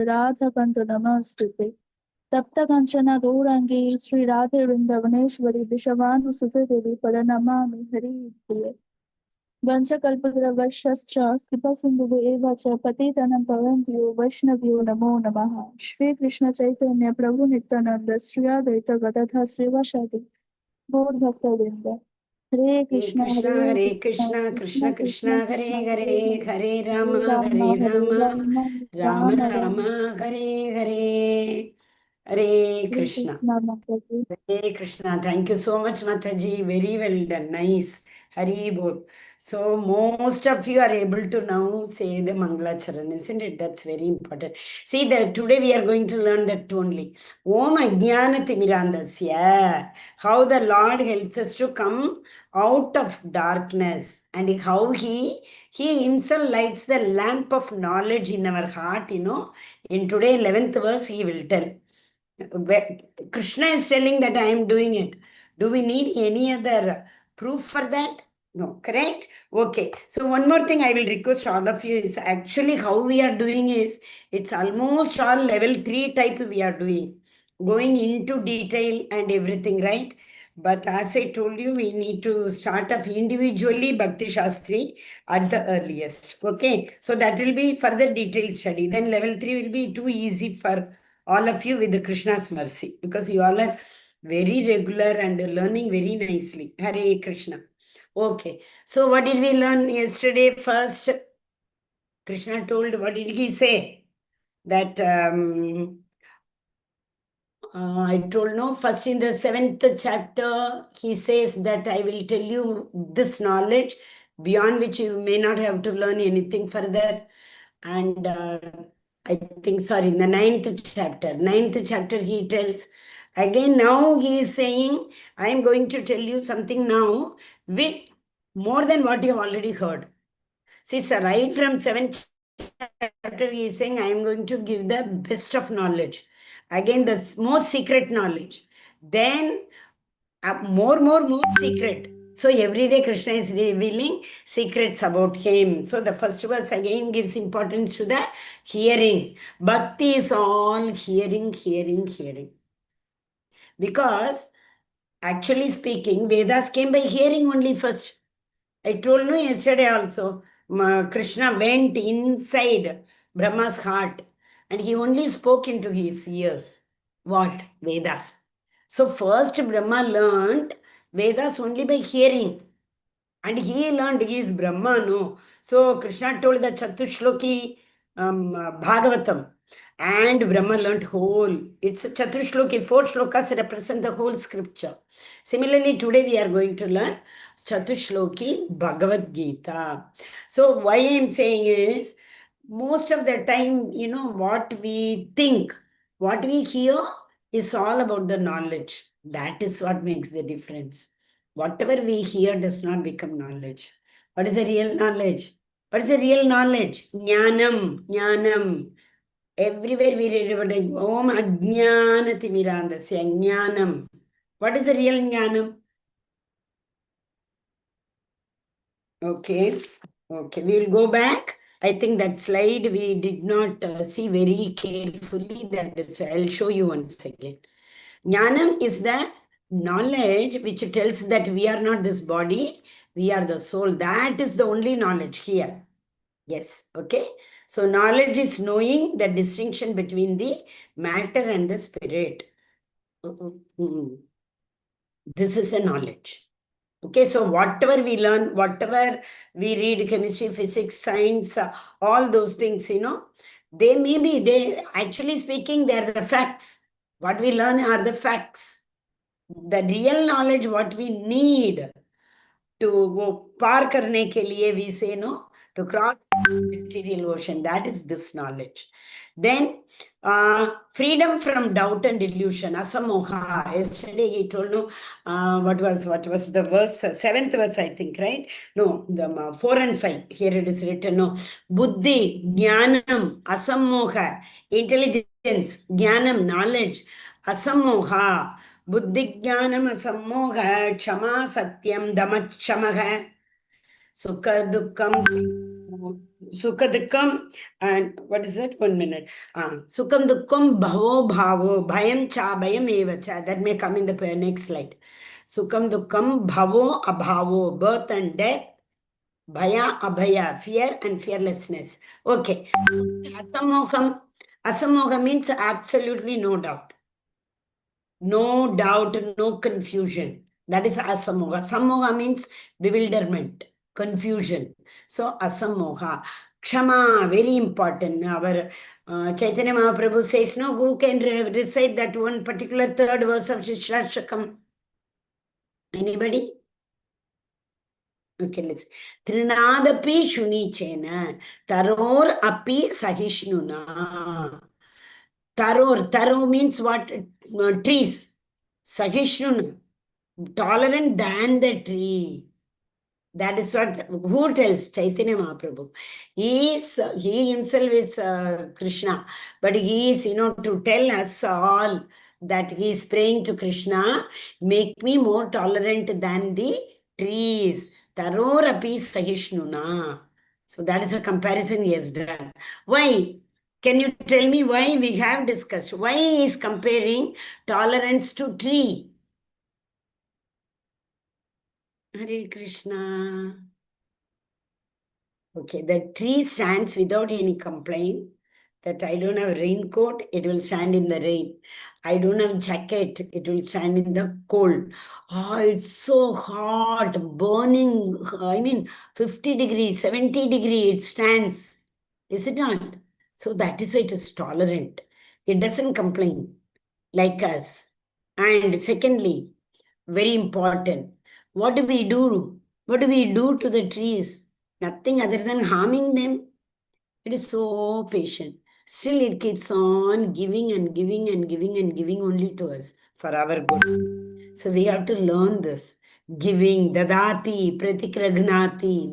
Radha Kanto Namastute. Tapta Kanchana Gaurangi Sri Radha Vrindavaneshwari Vishavanu Sute Devi Paranamami Hari Priya. Vanchakalpatarvashascha Kripasindhu eva cha patitanam pavantiyo Vaishnavyo Namo Namaha. Shri Krishna Chaitanya Prabhu Nityananda Sri Advaita Gadadha Srivasadi Gaur Bhakta Vrinda. Hare Krishna Hare Krishna, Krishna Krishna Krishna, Krishna Hare Hare Hare, Rama Hare Hare Rama, Rama Hare Hare Rama, Rama Rama Rama Rama. Rama, Hare Hare, Hare Hare Krishna. Krishna Mataji. Hare Krishna. Thank you so much, Mataji. Very well done. Nice. Hari Bol. So, most of you are able to now say the Mangalacharan, isn't it? That's very important. See, that today we are going to learn that only. Om Ajnana Timirandasya. How the Lord helps us to come out of darkness and how He Himself lights the lamp of knowledge in our heart, In today 11th verse, He will tell. Krishna is telling that I am doing it. Do we need any other proof for that? No, correct? Okay. So one more thing I will request all of you is actually how we are doing is it's almost all level 3 type we are doing. Going into detail and everything, right? But as I told you, we need to start off individually Bhakti Shastri at the earliest. Okay. So that will be further detailed study. Then level 3 will be too easy for all of you with the Krishna's mercy, because you all are very regular and learning very nicely. Hare Krishna. Okay. So what did we learn yesterday? First, Krishna told, what did he say? That I told no, first in the 7th chapter, he says that I will tell you this knowledge beyond which you may not have to learn anything further. And I think, sorry, in the 9th chapter, he tells, again, now he is saying, I am going to tell you something now, with more than what you have already heard. See, sir, right from 7th chapter, he is saying, I am going to give the best of knowledge. Again, the most secret knowledge. Then, more secret. So every day Krishna is revealing secrets about him. So the first verse again gives importance to the hearing. Bhakti is all hearing, hearing, hearing. Because actually speaking, Vedas came by hearing only first. I told you yesterday also, Krishna went inside Brahma's heart and he only spoke into his ears. What? Vedas. So first Brahma learned Vedas only by hearing. And he learned he is Brahma, no? So Krishna told the Chatushloki Bhagavatam. And Brahma learnt whole. It's a Chatushloki, 4 shlokas represent the whole scripture. Similarly, today we are going to learn Chatushloki Bhagavad Gita. So why I am saying is, most of the time, what we think, what we hear is all about the knowledge. That is what makes the difference. Whatever we hear does not become knowledge. What is the real knowledge? What is the real knowledge? Jnanam, jnanam. Everywhere we read about it. Om Ajnana Timirandasya, Jnanam. What is the real Jnanam? Okay. Okay. We will go back. I think that slide we did not see very carefully. That is why I'll show you once again. Jnanam is the knowledge which tells that we are not this body, we are the soul. That is the only knowledge here. Yes, okay. So knowledge is knowing the distinction between the matter and the spirit. This is the knowledge. Okay, so whatever we learn, whatever we read, chemistry, physics, science, all those things, they actually speaking, they are the facts. What we learn are the facts. The real knowledge, what we need to go par karne ke liye, we say, no, to cross material ocean. That is this knowledge. Then freedom from doubt and delusion, asamoha. Yesterday he told, no, what was the verse? 7th verse, I think, right? No, the 4 and 5. Here it is written, no, buddhi, jnanam, asamoha, intelligence, jnanam, knowledge, asamoha, buddhi, jnanam, asamoha, kshama, satyam, damachamaha, sukha, dukkam, Sukha Dukkam, and what is it? 1 minute. Sukham Dukkam Bhavo Bhavo, Bhayam Cha Bhayam Eva Cha. That may come in the next slide. Sukham Dukkam Bhavo Abhavo, birth and death. Bhaya Abhaya, fear and fearlessness. Okay. Asamoham. Asamoha means absolutely no doubt. No doubt, no confusion. That is asamoha. Samoha means bewilderment, confusion. So asamoha. Kshama, very important. Our Chaitanya Mahaprabhu says, no, who can recite that one particular third verse of Shishashakam? Anybody? Okay, let's. Trinadapi shunichena, taror api sahishnuna. Taro means what? Trees. Sahishnuna. Tolerant than the tree. That is what, who tells? Chaitanya Mahaprabhu. He himself is Krishna, but he is, to tell us all that he is praying to Krishna, make me more tolerant than the trees. Tarorapi sahishnuna. So that is a comparison he has done. Why? Can you tell me why? We have discussed. Why he is comparing tolerance to tree? Hare Krishna. Okay, the tree stands without any complaint that I don't have raincoat, it will stand in the rain. I don't have jacket, it will stand in the cold. Oh, it's so hot, burning. I mean, 50 degrees, 70 degrees, it stands. Is it not? So that is why it is tolerant. It doesn't complain like us. And secondly, very important, what do we do? What do we do to the trees? Nothing other than harming them. It is so patient. Still, it keeps on giving and giving and giving and giving only to us for our good. So we have to learn this. Giving, dadati, pratigragnati.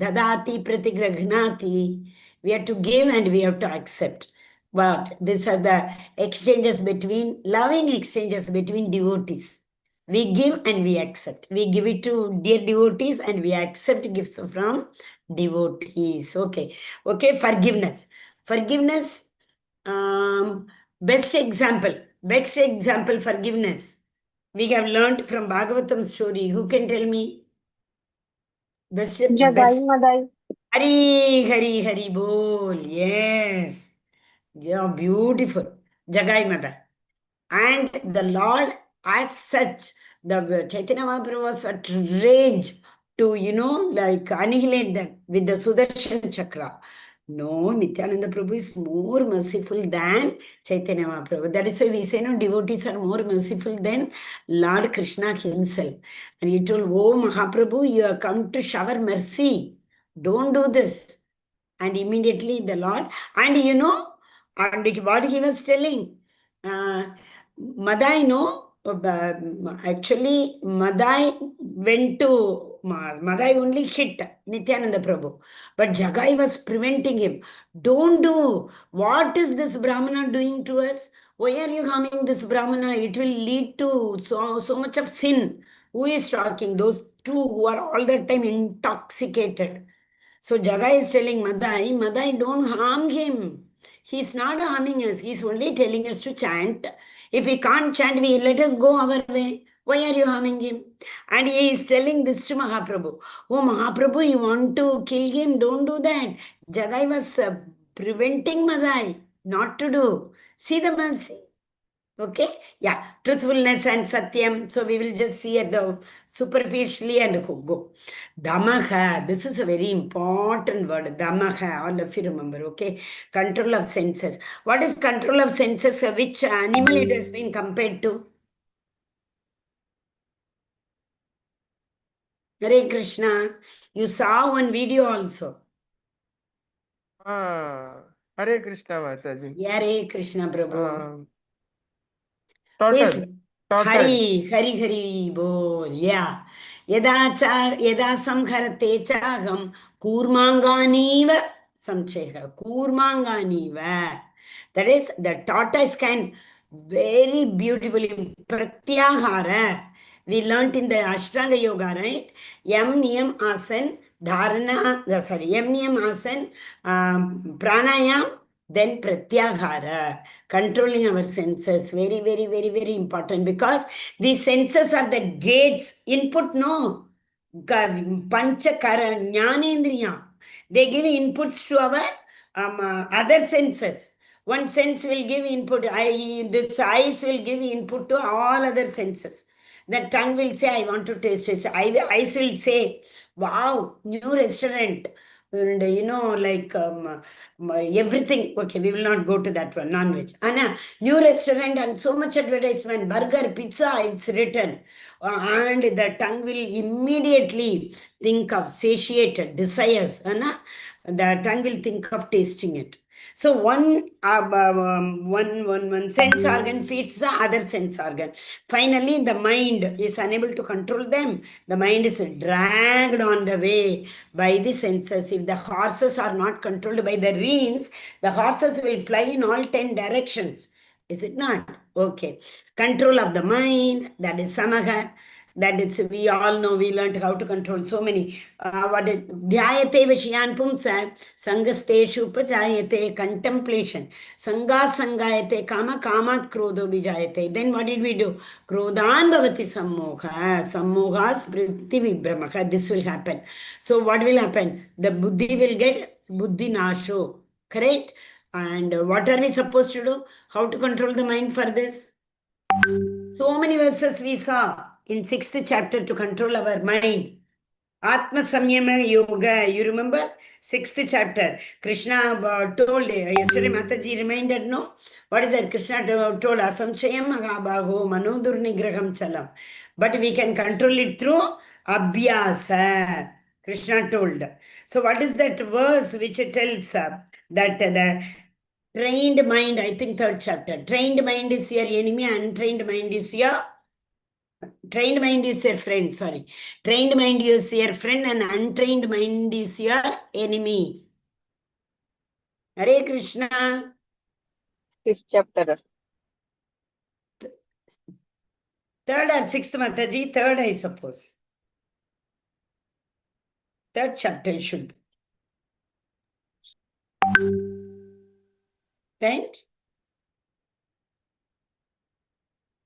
We have to give and we have to accept. But these are the exchanges between, loving exchanges between devotees. We give and we accept. We give it to dear devotees and we accept gifts from devotees. Okay. Okay, forgiveness. Forgiveness, best example, forgiveness. We have learned from Bhagavatam story. Who can tell me? Best. Jadai Madai. Hari bol. Yes. Yeah, beautiful. Jagai Mada. And the Lord, as such, the Chaitanya Mahaprabhu was at rage to, like annihilate them with the Sudarshan Chakra. No, Nityananda Prabhu is more merciful than Chaitanya Mahaprabhu. That is why we say, no, devotees are more merciful than Lord Krishna himself. And he told, oh Mahaprabhu, you have come to shower mercy. Don't do this. And immediately the Lord, and and what he was telling, Madai, actually, Madai only hit Nityananda Prabhu. But Jagai was preventing him. Don't do. What is this Brahmana doing to us? Why are you harming this Brahmana? It will lead to so much of sin. Who is talking? Those two who are all the time intoxicated. So Jagai is telling Madai, don't harm him. He's not harming us. He's only telling us to chant. If we can't chant, let us go our way. Why are you harming him? And he is telling this to Mahaprabhu. Oh, Mahaprabhu, you want to kill him? Don't do that. Jagai was preventing Madai not to do. See the mercy. Okay? Yeah. Truthfulness and Satyam. So we will just see at the superficially and go. Damaha. This is a very important word. Damaha. All of you remember. Okay? Control of senses. What is control of senses? Which animal it has been compared to? Hare Krishna. You saw one video also. Hare Krishna Mataji. Hare Krishna Prabhu. Tortoise. Hari bol. Yeah. Yada samharate chagam kurmanganiva samcheha. Kurmanganiva. That is, the tortoise can very beautifully pratyahara. We learnt in the Ashtanga Yoga, right? Yam, Niyam, Asan, Dharana, Yam Niyam Asan, Pranayam, then Pratyahara, controlling our senses. Very, very, very, very important, because these senses are the gates. Input, no. Panchakara, Jnanendriya. They give inputs to our other senses. One sense will give input, this eyes will give input to all other senses. The tongue will say, I want to taste it. Eyes will say, wow, new restaurant. And like everything. Okay, we will not go to that one, non-veg. Anna, new restaurant and so much advertisement, burger, pizza, it's written. And the tongue will immediately think of satiated desires. Anna, the tongue will think of tasting it. So one sense organ feeds the other sense organ. Finally, the mind is unable to control them. The mind is dragged on the way by the senses. If the horses are not controlled by the reins, the horses will fly in all 10 directions. Is it not? Okay. Control of the mind, that is samaha. That it's, we all know, we learned how to control so many. What is dhyayate vishyan pumsa, sangasteshu upajayate, contemplation. Sangat sangayate, kama kamat krodho bijayate. Then what did we do? Krodhan bhavati sammoha, sammohas vritti vibhramaha. This will happen. So what will happen? The buddhi will get buddhi nasho. Correct? And what are we supposed to do? How to control the mind for this? So many verses we saw in 6th chapter to control our mind. Atma Samyama Yoga, you remember? 6th chapter. Krishna told, yesterday Mataji reminded, no? What is that? Krishna told, Asamchayam Magabaho Manodur Nigraham Chalam. But we can control it through Abhyasa. Krishna told. So what is that verse which tells that the trained mind, I think 3rd chapter, trained mind is your enemy, untrained mind is your trained mind is your friend, sorry. Trained mind is your friend and untrained mind is your enemy. Hare Krishna. 5th chapter. 3rd or 6th, Mataji? 3rd, I suppose. 3rd chapter it should be. Right?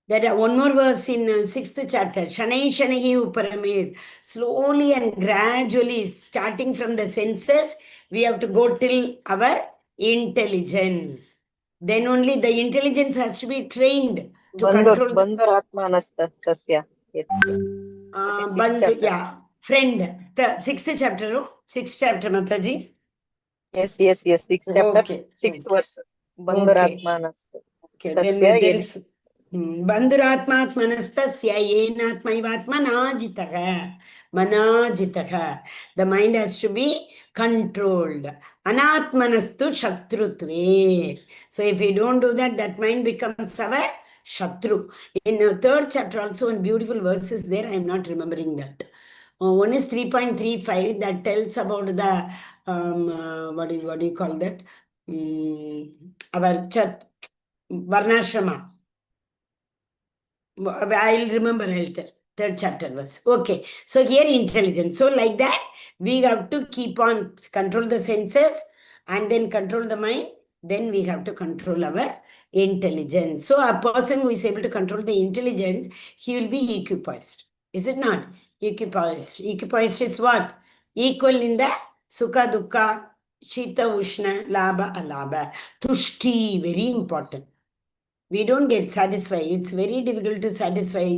There are one more verse in 6th chapter. Shanai Shanahi Uparamed. Slowly and gradually, starting from the senses, we have to go till our intelligence. Then only the intelligence has to be trained to control. Bandharatmanastasya. Yeah, friend. 6th chapter, no? 6th chapter, Mataji. Yes. 6th chapter, Okay. 6th verse. Bandharatmanas. Okay, then there is Bandhuratmatmanastasya yenatmaivatmanajitaha. Manajitaha. The mind has to be controlled. Anatmanastu shatrutve. So if we don't do that, that mind becomes our shatru. In the 3rd chapter also, one beautiful verse is there. I am not remembering that. One is 3.35 that tells about the what do you call that? Our Varnashrama. I'll remember, I'll tell. 3rd chapter verse. Okay. So here intelligence. So like that, we have to keep on control the senses and then control the mind. Then we have to control our intelligence. So a person who is able to control the intelligence, he will be equipoised. Is it not? Equipoised. Equipoised is what? Equal in the Sukha Dukkha, Shita Ushna, Labha Alabha. Tushti, very important. We don't get satisfied. It's very difficult to satisfy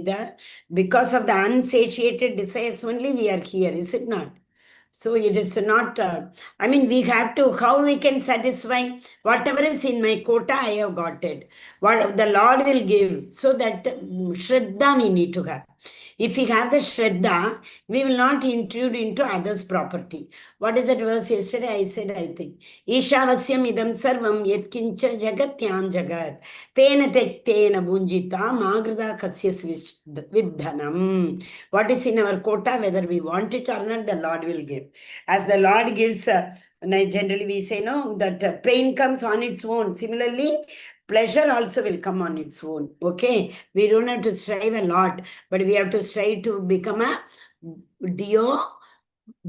because of the unsatiated desires only we are here, is it not? So it is not, we have to, how we can satisfy whatever is in my quota, I have got it. What the Lord will give, so that Shraddha we need to have. If we have the Shraddha, we will not intrude into others' property. What is that verse yesterday? I said, I think. Ishavasyam idam sarvam yetkincha jagatyam jagat. Tena tektena bunjita magrada kasyas vidhanam. What is in our quota, whether we want it or not, the Lord will give. As the Lord gives, generally we say, no, that pain comes on its own. Similarly, pleasure also will come on its own. Okay, we don't have to strive a lot, but we have to strive to become a Dio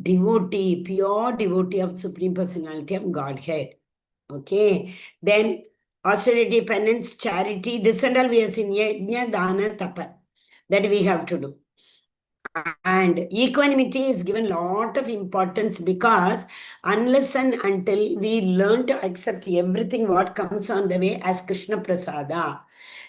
devotee, pure devotee of Supreme Personality of Godhead. Okay. Then austerity, penance, charity, this and all we have seen. Yajna, dana, tapa. That we have to do. And equanimity is given lot of importance because unless and until we learn to accept everything what comes on the way as Krishna Prasada,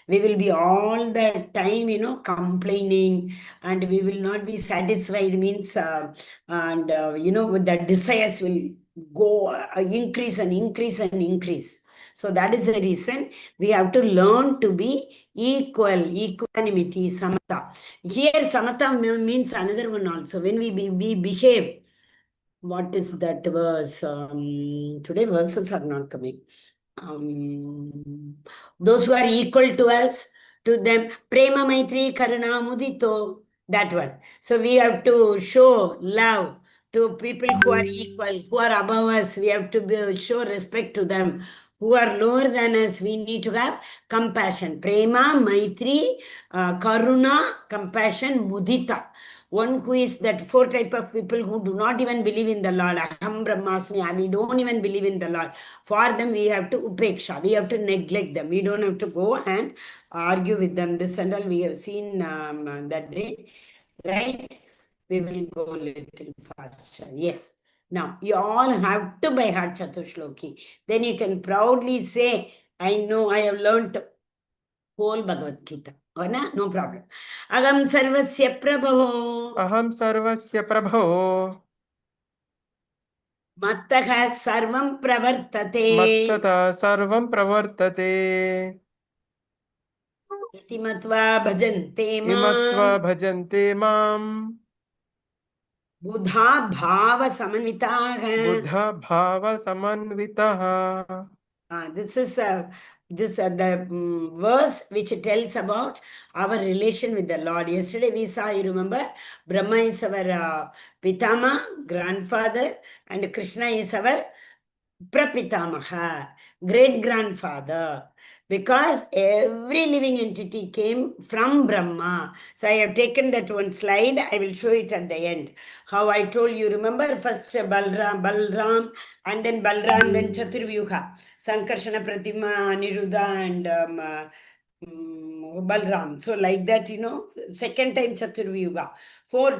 we will be all the time, complaining, and we will not be satisfied means, with the desires will go increase and increase and increase. So that is the reason we have to learn to be equanimity, samatha. Here, samatha means another one also. When we behave, what is that verse? Today verses are not coming. Those who are equal to us, to them, prema maitri karuna mudito, that one. So we have to show love to people who are equal, who are above us. We have to show respect to them. Who are lower than us, we need to have compassion. Prema, maitri, karuna, compassion, mudita. One who is that four type of people who do not even believe in the Lord. Aham brahmasmi, we don't even believe in the Lord. For them, we have to upeksha. We have to neglect them. We don't have to go and argue with them. This and all we have seen that day. Right? We will go a little faster. Yes. Now, you all have to by heart Chatushloki. Then you can proudly say, I know I have learnt whole Bhagavad Gita. Or na? No problem. Agam sarvasya prabho. Aham sarvasya prabho. Mattaha sarvam pravartate. Mattata sarvam pravartate. Iti matva bhajante Imatva mam. bhajante mam. Buddha bhava samanvitaha. Buddha bhava samanvitaha. This the verse which tells about our relation with the Lord. Yesterday we saw, you remember, Brahma is our Pitama, grandfather, and Krishna is our Prapitamaha, great grandfather. Because every living entity came from Brahma. So I have taken that one slide. I will show it at the end. How I told you, remember first Balram, and then Balram, then Chaturvyuha, Sankarshana, Pratima, Aniruddha, and Balram. So like that, second time Chaturvyuga.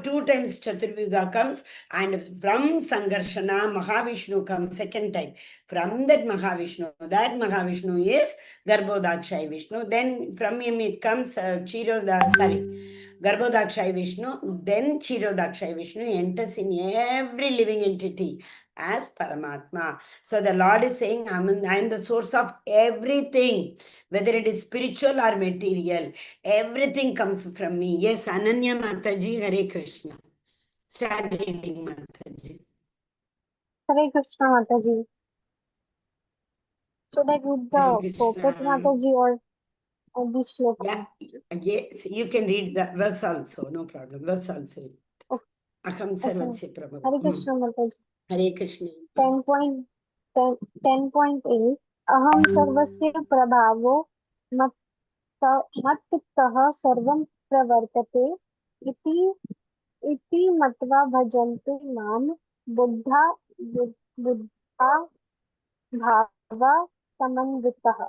Two times Chaturvyuga comes, and from Sankarshana, Mahavishnu comes second time. From that Mahavishnu is Garbhodakshay Vishnu. Then from him it comes Garbhodakshay Vishnu. Then Chirodakshay Vishnu enters in every living entity as Paramatma. So the Lord is saying, I am the source of everything, whether it is spiritual or material. Everything comes from me. Yes, Ananya Mataji, Hare Krishna. Start reading, Mataji. Hare Krishna Mataji. Should I read Hare the purport Krishna. Mataji or the shloka? Yeah, yes, you can read the verse also, no problem. Verse also. Okay. Aham sarvasya prabhu. Hare Krishna Mataji. Hare Krishna. 10.8 Aham sarvasya prabhavo mattah sarvam pravartate iti matva bhajante mam buddha bhava samanvitah.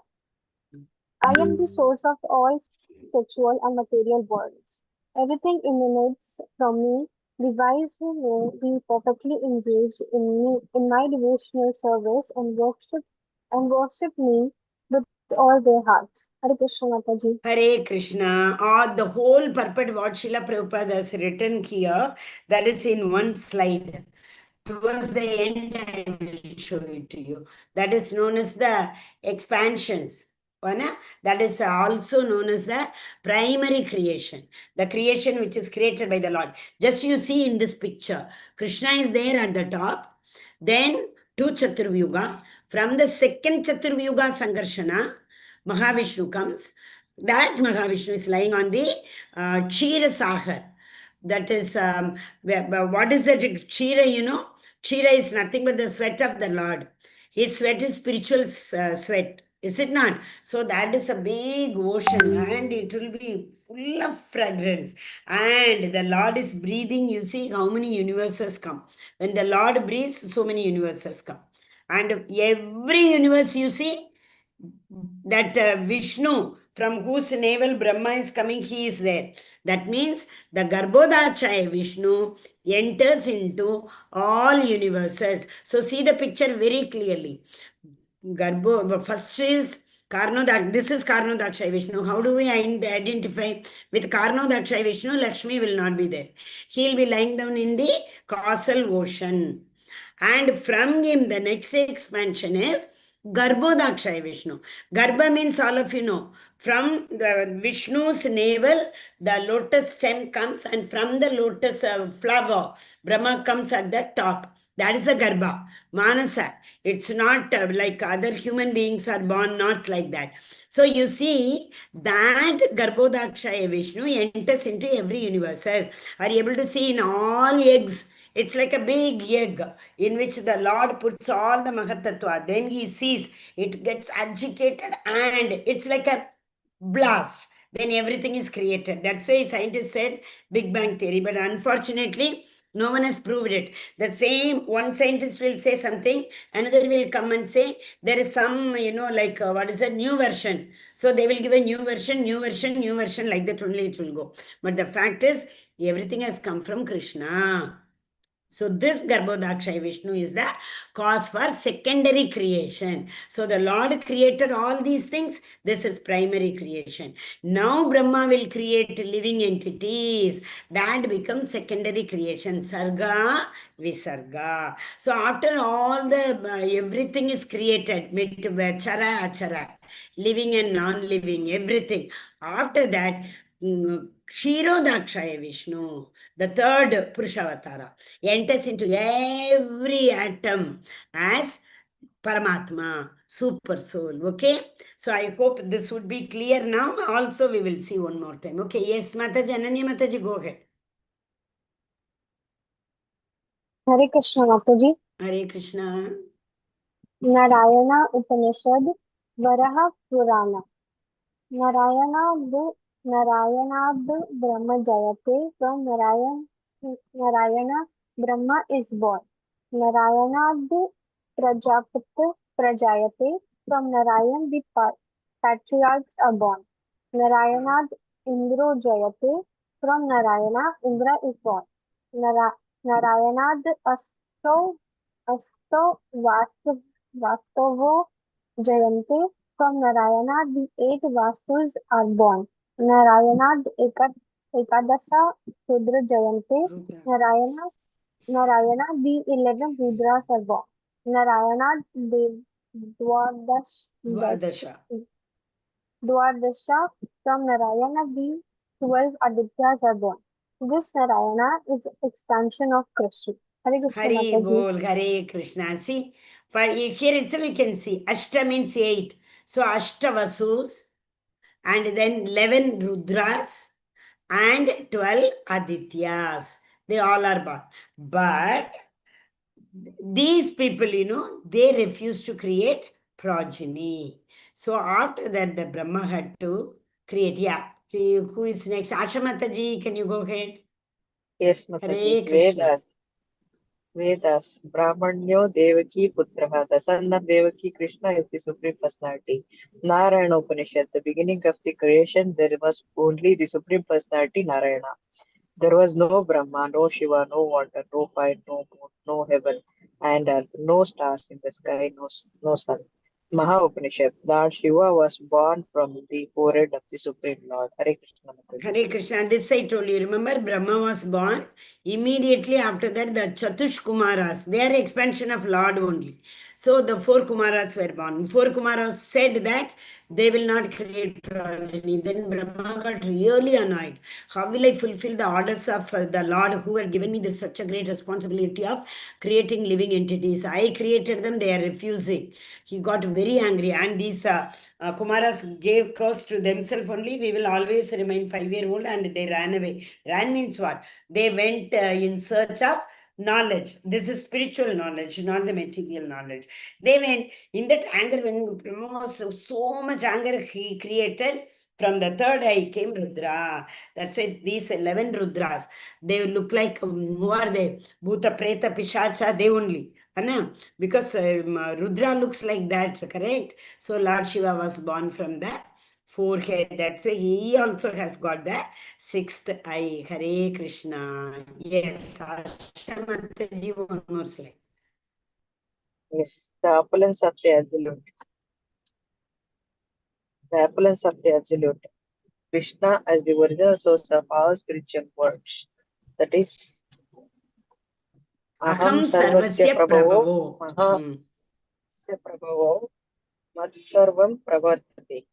I am the source of all sexual and material worlds. Everything emanates from me. The wise who know be perfectly engaged in my devotional service and worship me with all their hearts. Hare Krishna Mataji. Hare Krishna. Or the whole purport what Srila Prabhupada has written here, that is in one slide. Towards the end, I will show it to you. That is known as the expansions. That is also known as the primary creation. The creation which is created by the Lord. Just you see in this picture, Krishna is there at the top. Then two Chaturvyuga. From the second Chaturvyuga Sankarshana, Mahavishnu comes. That Mahavishnu is lying on the Kshira Sagar. That is, what is that Kshira, Kshira is nothing but the sweat of the Lord. His sweat is spiritual sweat. Is it not? So that is a big ocean and it will be full of fragrance. And the Lord is breathing. You see how many universes come. When the Lord breathes, so many universes come. And every universe you see, that Vishnu, from whose navel Brahma is coming, he is there. That means the Garbhodakshaya Vishnu enters into all universes. So see the picture very clearly. First is Karnodak. This is Karnodakshay Vishnu. How do we identify? With Karnodakshay Vishnu, Lakshmi will not be there. He'll be lying down in the causal ocean. And from him, the next expansion is Garbhodakshaya Vishnu. Garbha means all of you know. From the Vishnu's navel, the lotus stem comes, and from the lotus flower, Brahma comes at the top. That is the Garbha, Manasa. It's not like other human beings are born, not like that. So you see that Garbhodakshaya Vishnu enters into every universe. Are you able to see in all eggs? It's like a big egg in which the Lord puts all the Mahatattva. Then he sees it gets agitated and it's like a blast. Then everything is created. That's why scientists said Big Bang Theory. But unfortunately, no one has proved it. The same, one scientist will say something, another will come and say there is some, like what is a new version. So they will give a new version, new version, new version, like that only it will go. But the fact is, everything has come from Krishna. So this Garbhodakshaya Vishnu is the cause for secondary creation. So the Lord created all these things. This is primary creation. Now Brahma will create living entities. That becomes secondary creation. Sarga, Visarga. So after all the everything is created, chara, achara, living and non-living, everything. After that, Kshirodakshaya Vishnu, the third Purushavatara, enters into every atom as Paramatma, super soul. Okay, so I hope this would be clear now. Also, we will see one more time. Okay, yes, Mataji, Ananya Mataji, go ahead. Hare Krishna Mataji. Hare Krishna. Narayana Upanishad Varaha Purana. Narayana Brahma Jayate. From Narayana Brahma is born. Narayana Prajapati Prajayate. From Narayan the patriarchs are born. Narayana Indro Jayate. From Narayana Indra is born. Narayana Asto Vastavo Jayante. From Narayana, the 8 Vasus are born. Narayana Ekadasa Rudra Jayante. Narayana, the 11 Rudras are born. Narayana Dvadasha. Dwardasha. From Narayana, the 12 Adityas are born. This Narayana is expansion of Krishna. Hare Krishna Hare Mataji. Bol, Hare Krishna. See, for here itself you can see Ashta means 8. So Ashta Vasus and then 11 Rudras and 12 Adityas. They all are born. But these people, they refuse to create progeny. So after that, the Brahma had to create. Yeah. Who is next? Asha Mataji, can you go ahead? Yes, Hare Mataji. Krishna. Vedas. Brahmanyo Devaki Putraha. The son of Devaki, Krishna is the Supreme Personality. Narayana Upanishad. The beginning of the creation, there was only the Supreme Personality, Narayana. There was no Brahma, no Shiva, no water, no fire, no moon, no heaven and earth, no stars in the sky, no sun. Maha Upanishad. Lord Shiva was born from the forehead of the Supreme Lord. Hare Krishna Mataji. Hare Krishna. This I told you. Remember, Brahma was born. Immediately after that, the Chatush Kumaras, they are expansion of Lord only. So the 4 Kumaras were born. 4 Kumaras said that they will not create progeny. Then Brahma got really annoyed. How will I fulfill the orders of the Lord who had given me such a great responsibility of creating living entities? I created them, they are refusing. He got very angry, and these Kumaras gave curse to themselves only. We will always remain 5-year-old, and they ran away. Ran means what? They went in search of knowledge. This is spiritual knowledge, not the material knowledge. They went in that anger, when so much anger he created, from the third eye came Rudra. That's why these 11 Rudras, they look like, who are they? Bhuta, Preta, Pishacha, they only. Anna? Because Rudra looks like that, correct? So Lord Shiva was born from the forehead. That's why he also has got the sixth eye. Hare Krishna. Yes, Asha Mataji, one more slide. Yes, the opulence of the absolute. The opulence of the absolute. Krishna as the original source of all spiritual words. That is Aham Sarvasya Prabhavo Mahasya Prabhavo Mat Sarvam Pravartate.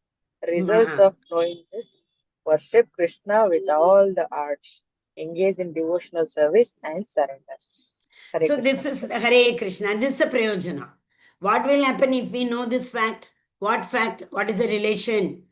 Results of knowing this: worship Krishna with all the arts, engage in devotional service and surrenders. Hare So Krishna. this is Hare Krishna. This is a prayojana. What will happen if we know this fact? What fact? What is the relation?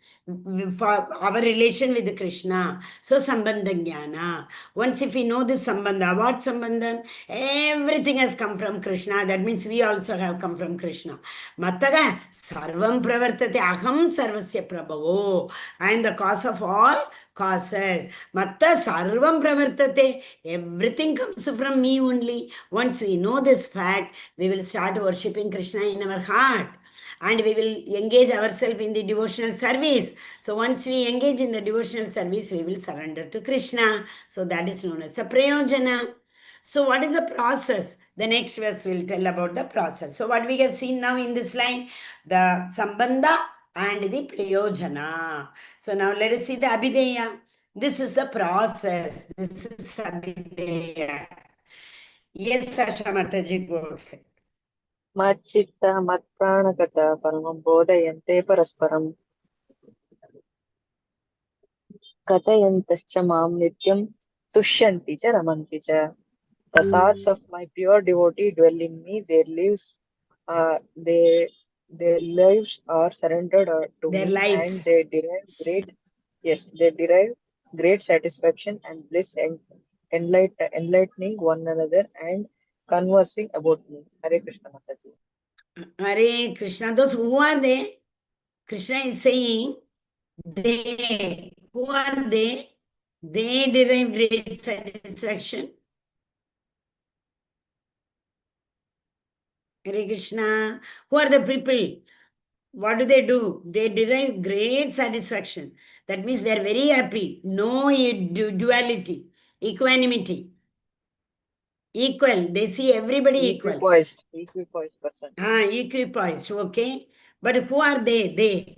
For our relation with Krishna. So Sambandha Jnana. Once if we know this Sambandha, what Sambandha? Everything has come from Krishna. That means we also have come from Krishna. Mattaga Sarvam Pravartate Aham Sarvasya Prabhavo. I am the cause of all causes. Matta Sarvam Pravartate. Everything comes from me only. Once we know this fact, we will start worshipping Krishna in our heart. And we will engage ourselves in the devotional service. So once we engage in the devotional service, we will surrender to Krishna. So that is known as a prayojana. So what is the process? The next verse will tell about the process. So what we have seen now in this line, the Sambandha and the prayojana. So now let us see the Abhideya. This is the process. This is Abhideya. Yes, Asha Mataji, go ahead. Machchitta matpranagata paramam bodhayante parasparam katayantascha mam nityam tushyanti cha ramanti cha. The thoughts of my pure devotee dwell in me. Their lives are surrendered to Their me, lives. and they derive great satisfaction and bliss, and enlightening one another and conversing about me. Hare Krishna Mataji. Hare Krishna. Those who are they? Krishna is saying, they. Who are they? They derive great satisfaction. Hare Krishna. Who are the people? What do? They derive great satisfaction. That means they are very happy. No duality, equanimity, equal. They see everybody equal. Equipoised person. Equipoised. Okay. But who are they? They.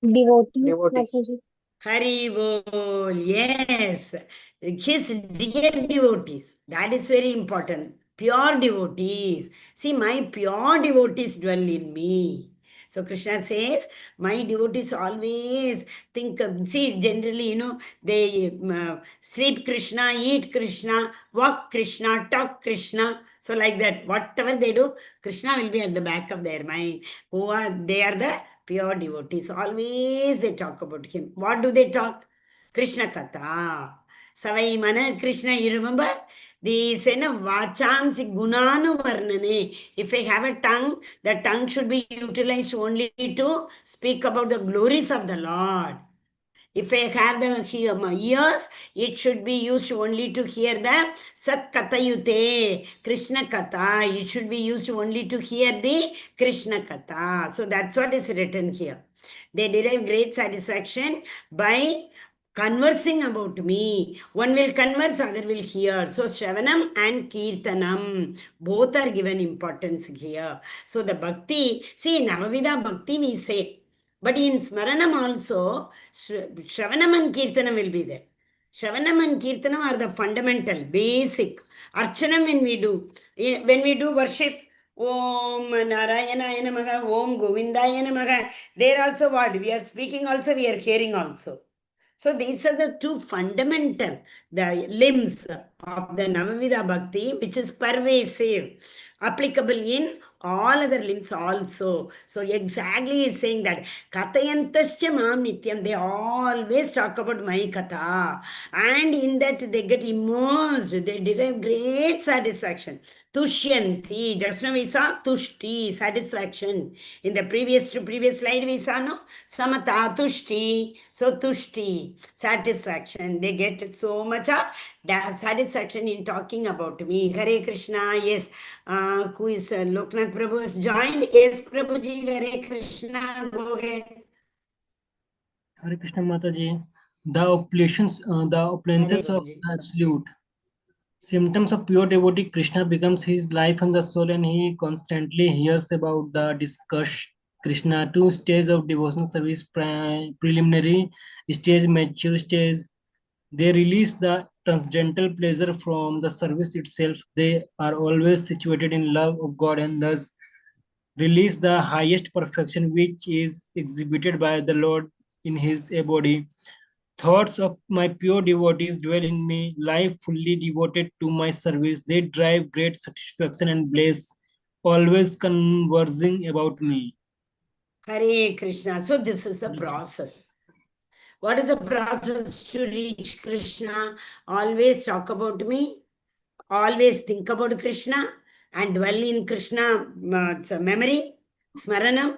Devotees, Devotees. Mataji. Hari Bol, yes. His dear devotees. That is very important. Pure devotees. See, my pure devotees dwell in me. So Krishna says, my devotees always think, see, generally, they sleep Krishna, eat Krishna, walk Krishna, talk Krishna. So like that, whatever they do, Krishna will be at the back of their mind. They are the pure devotees. Always they talk about him. What do they talk? Krishna Katha. Savai Mana Krishna, you remember? The Vachamsi Gunanu Varnane. If I have a tongue, the tongue should be utilized only to speak about the glories of the Lord. If I have my ears, it should be used only to hear the Sat Katayute, Krishna Katha. It should be used only to hear the Krishna Katha. So that's what is written here. They derive great satisfaction by conversing about me. One will converse, other will hear. So Shravanam and Kirtanam, both are given importance here. So the Bhakti, see, Navavida Bhakti we say, but in Smaranam also, Shravanam and Kirtanam will be there. Shravanam and Kirtanam are the fundamental, basic. Archanam when we do worship, Om Narayana Namaha, Om Govinda Namaha, there also what? We are speaking also, we are hearing also. So these are the two fundamental, the limbs of the Navavida Bhakti, which is pervasive, applicable in all other limbs also. So exactly he's saying that Kathayantascha Mam Nityam, they always talk about my Katha. And in that they get immersed, they derive great satisfaction. Tushyanti, just now we saw Tushti, satisfaction. In the previous slide we saw no Samata Tushti. So Tushti, satisfaction. They get so much of satisfaction in talking about me. Hare Krishna, yes. Who is Loknath Prabhu has joined? Yes, Prabhuji, Hare Krishna, go ahead. Hare Krishna Mataji. The opulences of the absolute. Symptoms of pure devotee, Krishna becomes his life and the soul, and he constantly hears about the discussed Krishna. Two stages of devotion service: preliminary stage, mature stage. They release the transcendental pleasure from the service itself. They are always situated in love of God and thus release the highest perfection which is exhibited by the Lord in his body. Thoughts of my pure devotees dwell in me, life fully devoted to my service. They drive great satisfaction and bliss, always conversing about me. Hare Krishna. So this is the process. What is the process to reach Krishna? Always talk about me, always think about Krishna and dwell in Krishna memory, smaranam,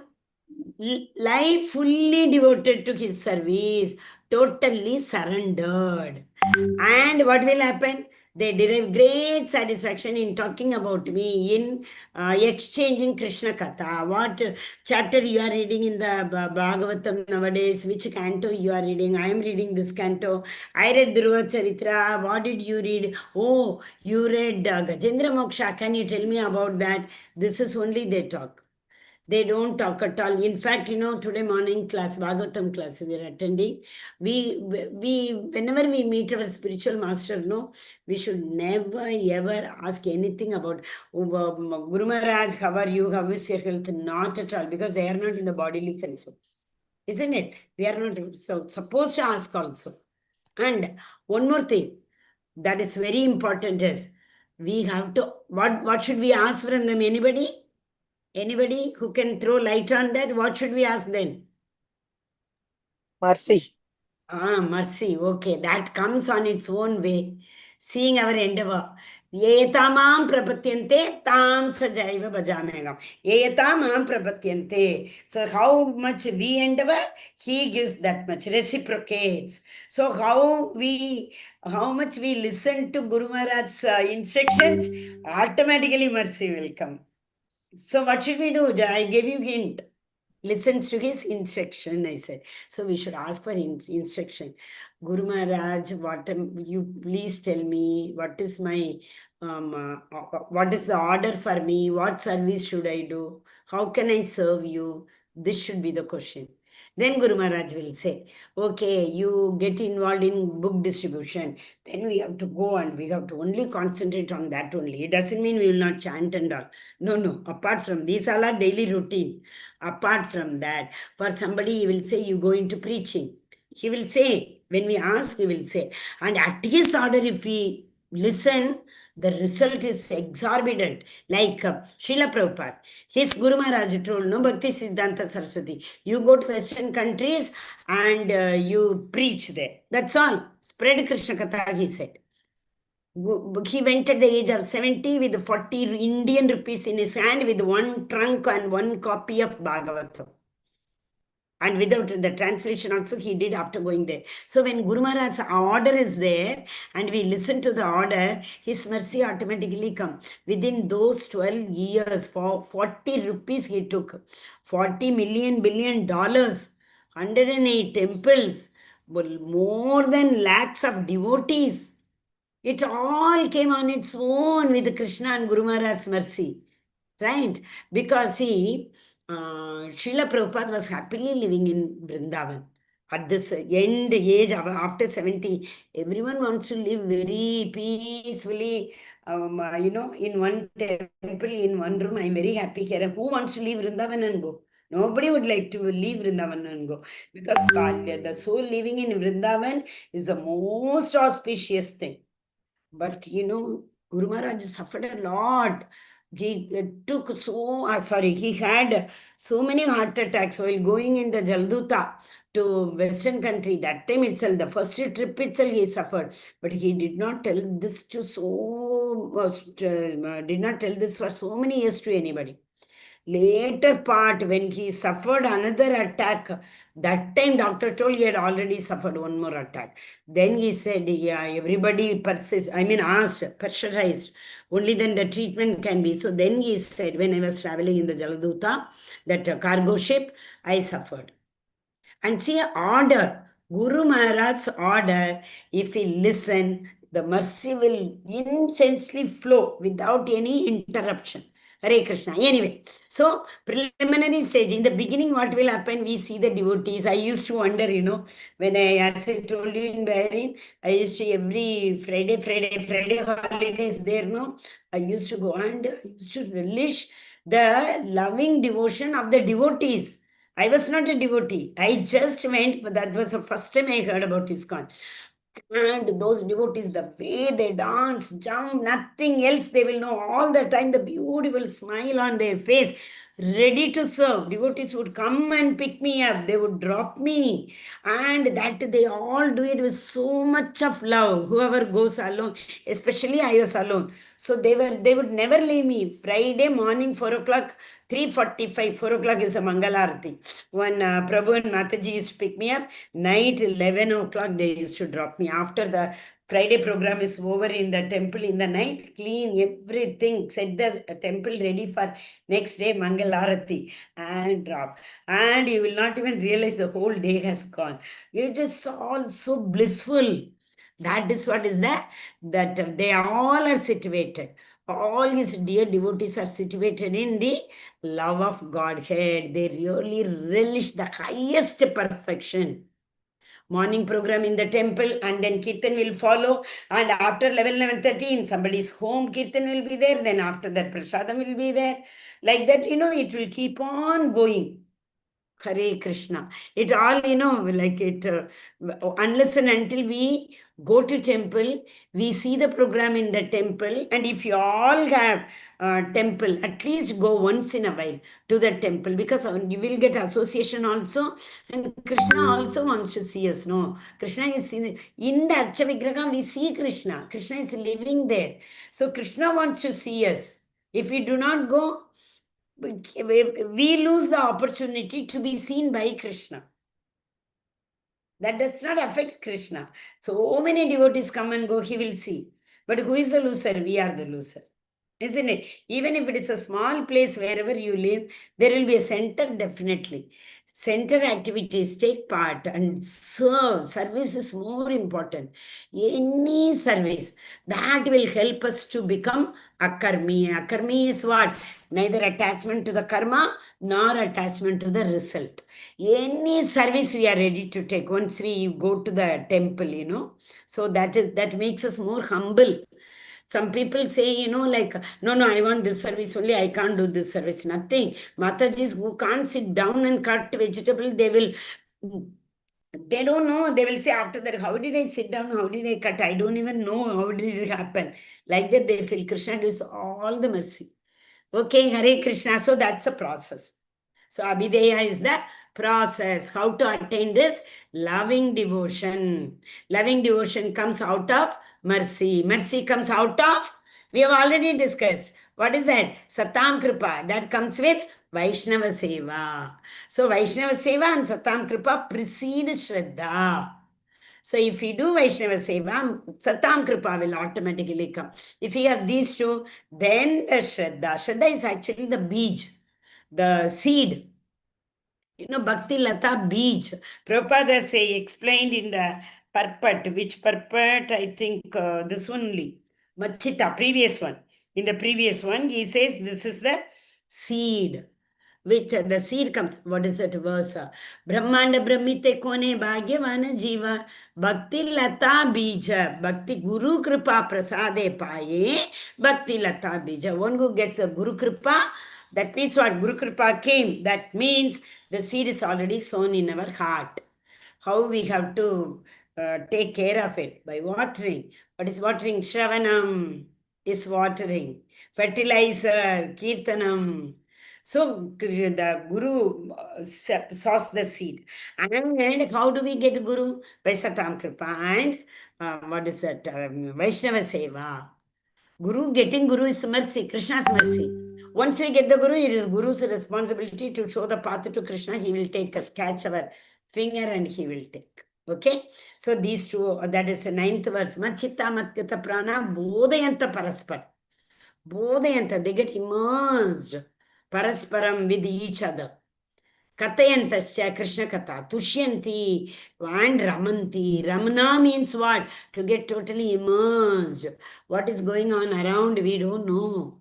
life fully devoted to his service, totally surrendered. And what will happen? They derive great satisfaction in talking about me, in exchanging Krishna Katha. What chapter you are reading in the Bhagavatam nowadays? Which canto you are reading? I am reading this canto. I read Dhruva Charitra. What did you read? Oh, you read Gajendra Moksha. Can you tell me about that? This is only they talk. They don't talk at all. In fact, today morning class, Bhagavatam class we are attending. Whenever we meet our spiritual master, no, we should never ever ask anything about Guru Maharaj, how are you? How is your health? Not at all, because they are not in the bodily concept. Isn't it? We are not supposed to ask also. And one more thing that is very important is we have to, what should we ask from them? Anybody? Anybody who can throw light on that? What should we ask then? Mercy. Mercy. Okay, that comes on its own way. Seeing our endeavor. Yetamam prapatyante tam sajaiva bhajamegam. Yetamam prapatyante. So how much we endeavor, he gives that much, reciprocates. So how much we listen to Guru Maharaj's instructions, automatically mercy will come. So what should we do? I gave you hint. Listens to his instruction, I said. So we should ask for instruction. Guru Maharaj, you please tell me what is my what is the order for me? What service should I do? How can I serve you? This should be the question. Then Guru Maharaj will say, okay, you get involved in book distribution. Then we have to go and we have to only concentrate on that only. It doesn't mean we will not chant and all. No. Apart from these, all are daily routine. Apart from that, for somebody, he will say, you go into preaching. He will say, when we ask, he will say. And at his order, if we listen, the result is exorbitant. Like Srila Prabhupada, his Guru Maharaj told, no, Bhakti Siddhanta Saraswati, you go to Western countries and you preach there. That's all. Spread Krishna Katha, he said. He went at the age of 70 with 40 Indian rupees in his hand with one trunk and one copy of Bhagavatam. And without the translation also he did after going there. So when Guru Maharaj's order is there and we listen to the order, his mercy automatically comes. Within those 12 years, for 40 rupees he took, $40 billion, 108 temples, more than lakhs of devotees. It all came on its own with Krishna and Guru Maharaj's mercy. Right? Because Srila Prabhupada was happily living in Vrindavan. At this end age, after 70, everyone wants to live very peacefully, in one temple, in one room. I'm very happy here. Who wants to leave Vrindavan and go? Nobody would like to leave Vrindavan and go. Because the soul living in Vrindavan is the most auspicious thing. But Guru Maharaj suffered a lot. He took he had so many heart attacks while going in the Jalduta to Western country. That time itself, the first trip itself, he suffered. But he did not tell this did not tell this for so many years to anybody. Later part, when he suffered another attack, that time doctor told he had already suffered one more attack. Then he said, yeah, everybody asked, pressurized. Only then the treatment can be. So then he said, when I was traveling in the Jaladuta, that cargo ship, I suffered. And see, order, Guru Maharaj's order, if we listen, the mercy will incessantly flow without any interruption. Hare Krishna. Anyway, so preliminary stage, in the beginning, what will happen? We see the devotees. I used to wonder, when as I told you in Bahrain, I used to every Friday holidays there, no? I used to go and I used to relish the loving devotion of the devotees. I was not a devotee. I just went, that was the first time I heard about ISKCON. And those devotees, the way they dance, jump, nothing else, they will know all the time the beautiful smile on their face, ready to serve. Devotees would come and pick me up, they would drop me, and that they all do it with so much of love. Whoever goes alone, especially I was alone. So they would never leave me. Friday morning, 4 o'clock, 3:45, 4 o'clock is the Mangalarti. When Prabhu and Mataji used to pick me up, night 11 o'clock they used to drop me. After the Friday program is over in the temple in the night, clean everything, set the temple ready for next day Mangalarati and drop. And you will not even realize the whole day has gone. It is all so blissful. That is what is that they all are situated. All his dear devotees are situated in the love of Godhead. They really relish the highest perfection. Morning program in the temple, and then Kirtan will follow. And after 11:30 in somebody's home, Kirtan will be there. Then after that, Prasadam will be there. Like that, it will keep on going. Hare Krishna. It all, like it, unless and until we go to temple, we see the program in the temple. And if you all have temple, at least go once in a while to the temple, because you will get association also. And Krishna also wants to see us. No, Krishna is in the Archa Vigraham, we see Krishna. Krishna is living there. So Krishna wants to see us. If we do not go, we lose the opportunity to be seen by Krishna. That does not affect Krishna. So many devotees come and go, he will see. But who is the loser? We are the loser. Isn't it? Even if it is a small place, wherever you live, there will be a center definitely. Center activities, take part and serve. Service is more important. Any service that will help us to become akarmi. Akarmi is what? Neither attachment to the karma nor attachment to the result. Any service we are ready to take once we go to the temple, So that makes us more humble. Some people say, like, no, I want this service only, I can't do this service. Nothing. Matajis who can't sit down and cut vegetable, they don't know. They will say after that, how did I sit down? How did I cut? I don't even know how did it happen. Like that, they feel Krishna gives all the mercy. Okay, Hare Krishna. So that's a process. So Abhideya is the process. How to attain this? Loving devotion. Loving devotion comes out of mercy. Mercy comes out of, we have already discussed. What is that? Satam Kripa. That comes with Vaishnava Seva. So Vaishnava Seva and Satam Kripa precede Shraddha. So if you do Vaishnava Seva, Satam Kripa will automatically come. If you have these two, then the Shraddha. Shraddha is actually the bij, the seed. Bhakti Lata Beach. Prabhupada explained in the purport, which purport? I think this one only. Machita, previous one. In the previous one, he says this is the seed. Which the seed comes. What is that verse? Brahmanda Brahmite Kone Bhagyavana Jiva Bhakti Lata Bija Bhakti Guru Kripa Prasade Paye Bhakti Lata Bija. One who gets a Guru Kripa, that means what? Guru Kripa came. That means the seed is already sown in our heart. How we have to take care of it? By watering. What is watering? Shravanam. is watering, fertilizer, kirtanam. So the Guru sows the seed. And how do we get Guru? By Satam Kripa and what is that? Vaishnava Seva. Getting Guru is mercy, Krishna's mercy. Once we get the Guru, it is Guru's responsibility to show the path to Krishna. He will take us, catch our finger and he will take. Okay? So these two, that is the 9th verse. Machitta Matkita Prana Bodhayanta Paraspar. Bodhayanta, they get immersed Parasparam with each other. Katayantascha Krishna Katha, Tushyanti and Ramanti. Ramana means what? To get totally immersed. What is going on around, we don't know.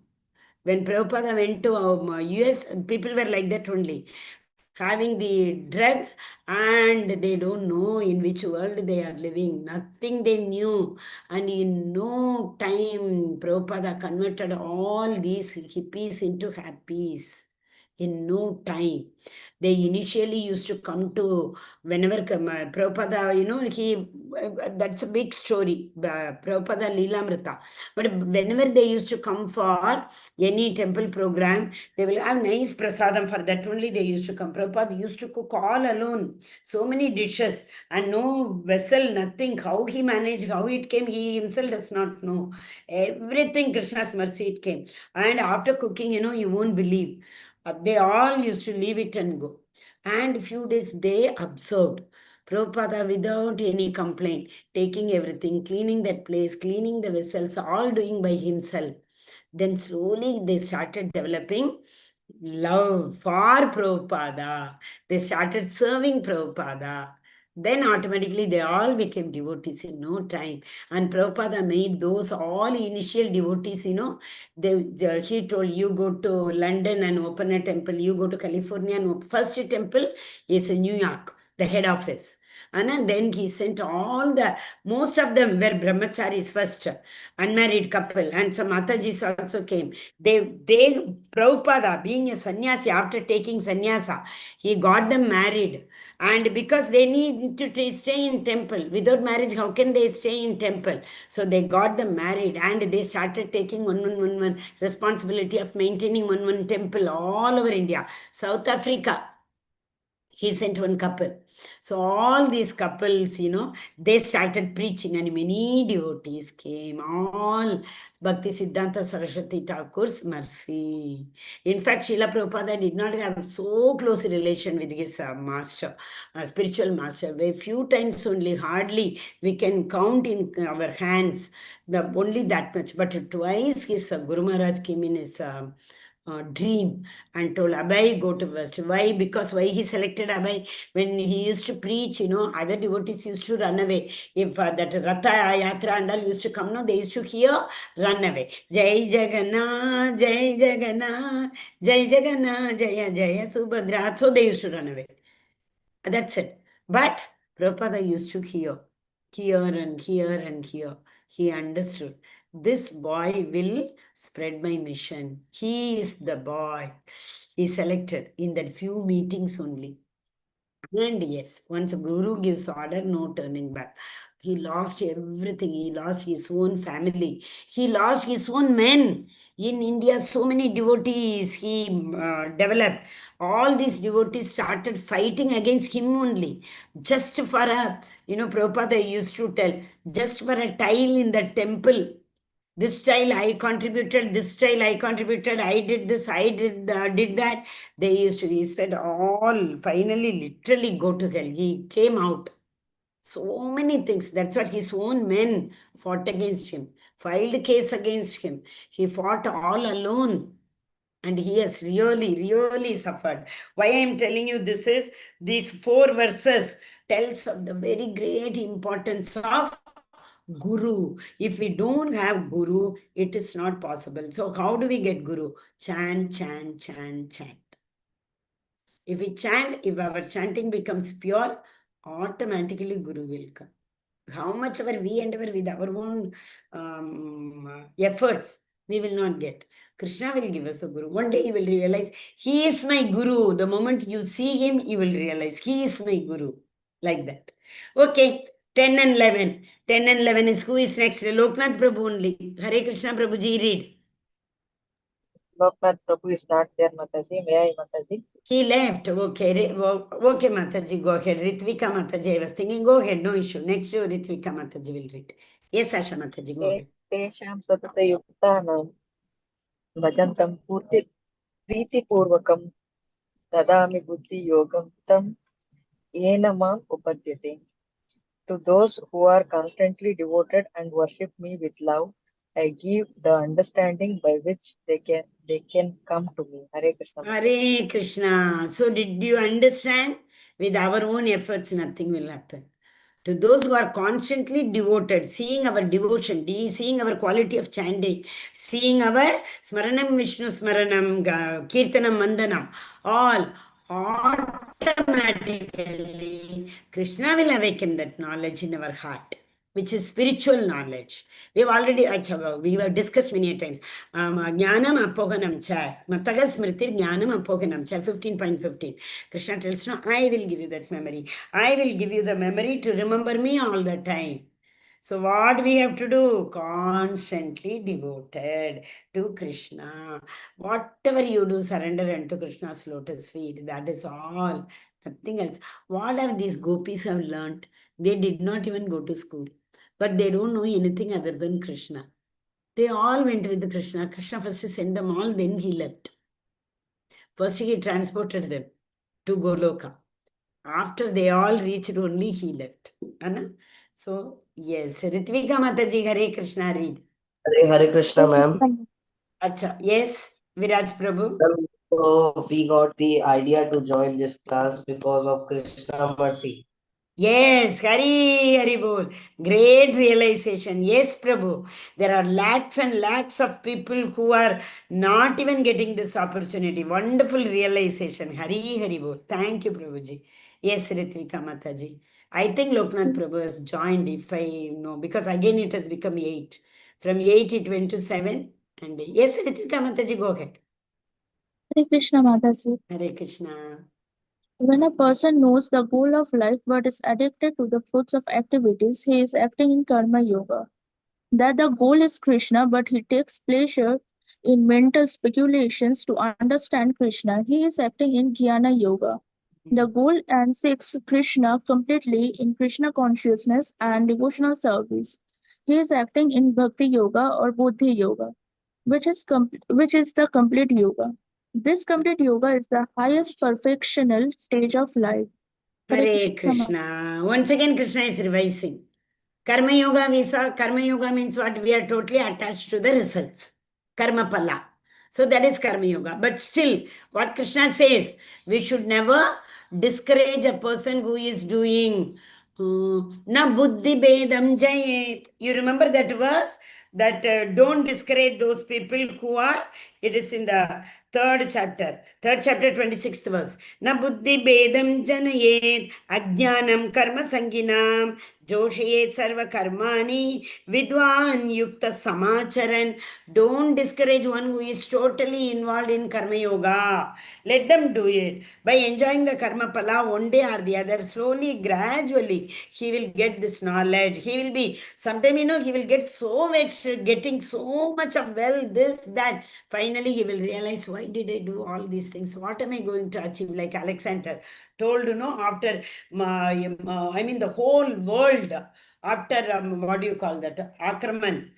When Prabhupada went to US, people were like that only, having the drugs, and they don't know in which world they are living. Nothing they knew. And in no time, Prabhupada converted all these hippies into happies. In no time. They initially used to come to, whenever Prabhupada, that's a big story, Prabhupada Leelamrita. But whenever they used to come for any temple program, they will have nice prasadam. For that only they used to come. Prabhupada used to cook all alone, so many dishes, and no vessel, nothing. How he managed, how it came, he himself does not know. Everything Krishna's mercy it came. And after cooking, you won't believe. They all used to leave it and go. And few days they observed Prabhupada without any complaint, taking everything, cleaning that place, cleaning the vessels, all doing by himself. Then slowly they started developing love for Prabhupada. They started serving Prabhupada. Then automatically they all became devotees in no time. And Prabhupada made those all initial devotees, he told, you go to London and open a temple, you go to California and first temple is in New York, the head office. And then he sent most of them were brahmacharis first, unmarried couple, and some Matajis also came. Prabhupada, being a sannyasi, after taking sannyasa, he got them married. And because they need to stay in temple, without marriage, how can they stay in temple? So they got them married and they started taking one responsibility of maintaining one temple all over India. South Africa, he sent one couple. So all these couples, they started preaching and many devotees came. All Bhakti Siddhanta Saraswati Thakur's mercy. In fact, Srila Prabhupada did not have so close a relation with his master, spiritual master. A few times only, hardly we can count in our hands, only that much. But twice his Guru Maharaj came in his dream and told Abhay, go to West. Why? Because why he selected Abhay? When he used to preach, other devotees used to run away. If that Ratha Yatra and all used to come, no, they used to hear, run away. Jai Jagannath, Jai Jagannath, Jai Jagannath, Jaya Jaya Subhadra. So they used to run away. That's it. But Prabhupada used to hear and hear and hear. He understood. This boy will spread my mission. He is the boy. He selected in that few meetings only. And yes, once Guru gives order, no turning back. He lost everything. He lost his own family. He lost his own men. In India, so many devotees he developed. All these devotees started fighting against him only. Just for Prabhupada used to tell, just for a tile in the temple, this style I contributed, this style I contributed, I did this, I did that. He said all, finally, literally go to hell. He came out. So many things. That's what his own men fought against him, filed a case against him. He fought all alone. And he has really, really suffered. Why I am telling you this is, these 4 verses tells of the very great importance of Guru. If we don't have Guru, it is not possible. So how do we get Guru? Chant, chant, chant, chant. If we chant, if our chanting becomes pure, automatically Guru will come. How much ever we endeavor with our own efforts, we will not get. Krishna will give us a Guru. One day you will realize, he is my Guru. The moment you see him, you will realize, he is my Guru. Like that. Okay. 10 and 11. 10 and 11 is who is next? Loknath Prabhu only. Hare Krishna Prabhuji, read. Loknath Prabhu is not there, Mataji. May I, Mataji? He left. Okay. Okay, Mataji, go ahead. Ritvika Mataji, I was thinking, go ahead. No issue. Next, Ritvika Mataji will read. Yes, Asha Mataji, go ahead. तेषां सततयुक्तानां भजन्तं प्रीतिपूर्वकं ददामि बुद्धियोगं तं येन माम् उपद्यते. To those who are constantly devoted and worship me with love, I give the understanding by which they can come to me. Hare Krishna. Hare Krishna. So did you understand? With our own efforts, nothing will happen. To those who are constantly devoted, seeing our devotion, seeing our quality of chanting, seeing our Smaranam Vishnu Smaranam, Kirtanam Mandanam, all automatically, Krishna will awaken that knowledge in our heart, which is spiritual knowledge. We have already, we have discussed many times. Jnanam apoganam cha, Mataga smritir jnanam apoganam cha, 15.15. Krishna tells, no, I will give you that memory. I will give you the memory to remember me all the time. So what we have to do? Constantly devoted to Krishna. Whatever you do, surrender unto Krishna's lotus feet. That is all. Nothing else. What have these gopis have learnt? They did not even go to school. But they don't know anything other than Krishna. They all went with Krishna. Krishna first sent them all, then he left. First he transported them to Goloka. After they all reached, only he left. Anna? So, yes. Ritvika Mataji, Hare Krishna, read. Hare Krishna, ma'am. Acha, yes, Viraj Prabhu. So we got the idea to join this class because of Krishna mercy. Yes, Hari Bol. Great realization. Yes, Prabhu. There are lakhs and lakhs of people who are not even getting this opportunity. Wonderful realization. Hari Bol. Thank you, Prabhuji. Yes, Ritvika Mataji. I think Loknath Prabhu has joined, if I know, because again it has become 8. From 8 it went to 7. And yes, Ritvika Mataji, go ahead. Hare Krishna Mataji. Hare Krishna. When a person knows the goal of life but is addicted to the fruits of activities, he is acting in Karma Yoga. That the goal is Krishna, but he takes pleasure in mental speculations to understand Krishna, he is acting in Jnana Yoga. The goal and seeks Krishna completely in Krishna consciousness and devotional service. He is acting in Bhakti Yoga or Buddhi Yoga, which is the complete yoga. This complete yoga is the highest perfectional stage of life. Hare Krishna. Once again, Krishna is revising. Karma Yoga, we saw Karma Yoga means what? We are totally attached to the results. Karma Pala. So that is Karma Yoga. But still, what Krishna says, we should never discourage a person who is doing na buddhi bedam jayet. You remember that verse? That don't discourage those people who are, it is in the third chapter 26th verse. Na buddhi bedam janayet ajnanam karma sanginam joshayet sarva karmani vidwan yukta samacharan. Don't discourage one who is totally involved in karma yoga. Let them do it. By enjoying the karma pala one day or the other, slowly, gradually, he will get this knowledge. He will be, sometime, he will get so vexed, getting so much of wealth, this, that. Finally, he will realize, why did I do all these things? What am I going to achieve? Like Alexander told, after, the whole world, after, what do you call that? Akraman,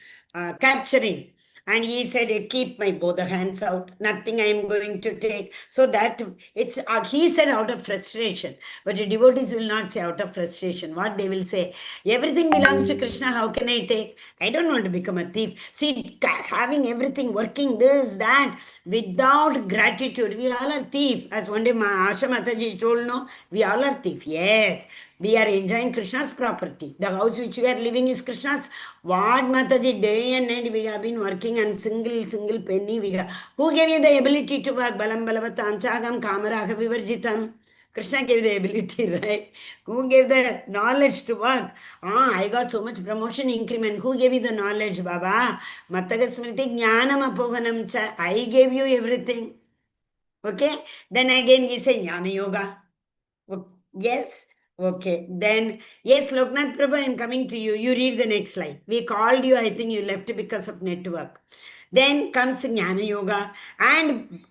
capturing. And he said, keep my both the hands out. Nothing I am going to take. So that it's, he said out of frustration. But the devotees will not say out of frustration. What they will say, everything belongs to Krishna. How can I take? I don't want to become a thief. See, having everything working, this, that, without gratitude, we all are thief. As one day Asha Mataji told, no, we all are thief. Yes. We are enjoying Krishna's property. The house which we are living is Krishna's. What Mataji, day and night we have been working on single penny. Who gave you the ability to work? Balam balavatam chagam kamaraha vivarjitam. Krishna gave the ability, right? Who gave the knowledge to work? I got so much promotion increment. Who gave you the knowledge, Baba? Mattaga smriti jnanam apoganam cha. I gave you everything. Okay? Then again we say jnana yoga. Yes. Okay, then, yes, Loknath Prabhu, I'm coming to you. You read the next slide. We called you, I think you left because of network. Then comes Jnana Yoga, and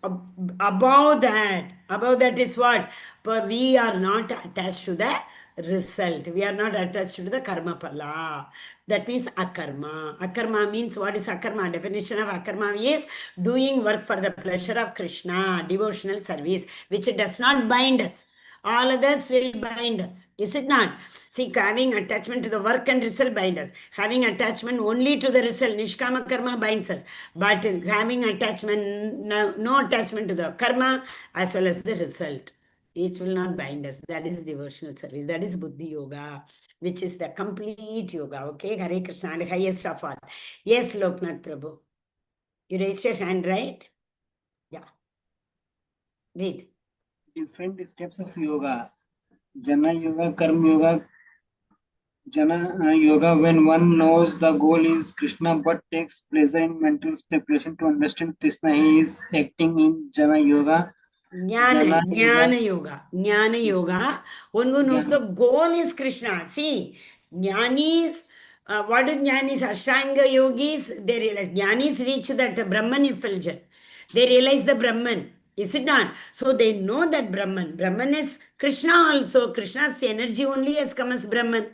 above that is what? But we are not attached to the result. We are not attached to the karma pala. That means akarma. Akarma means, what is akarma? Definition of akarma is doing work for the pleasure of Krishna, devotional service, which does not bind us. All others will bind us, is it not? See, having attachment to the work and result bind us. Having attachment only to the result, nishkama karma binds us. But having attachment, no attachment to the karma as well as the result, it will not bind us. That is devotional service. That is Buddhi Yoga, which is the complete yoga. Okay, Hare Krishna, and highest of all. Yes, Loknath Prabhu. You raised your hand, right? Yeah. Read. Different steps of yoga. Jnana Yoga, Karma Yoga. Jnana Yoga, when one knows the goal is Krishna but takes pleasure in mental preparation to understand Krishna, he is acting in Jnana Yoga. Jnana Yoga. One who knows the Jnana. goal is Krishna. See, Jnanis, what do Jnanis? Ashtanga yogis, they realize. Jnanis reach that Brahman effulgence. They realize the Brahman. Is it not? So they know that Brahman. Brahman is Krishna also. Krishna's energy only has come as Brahman.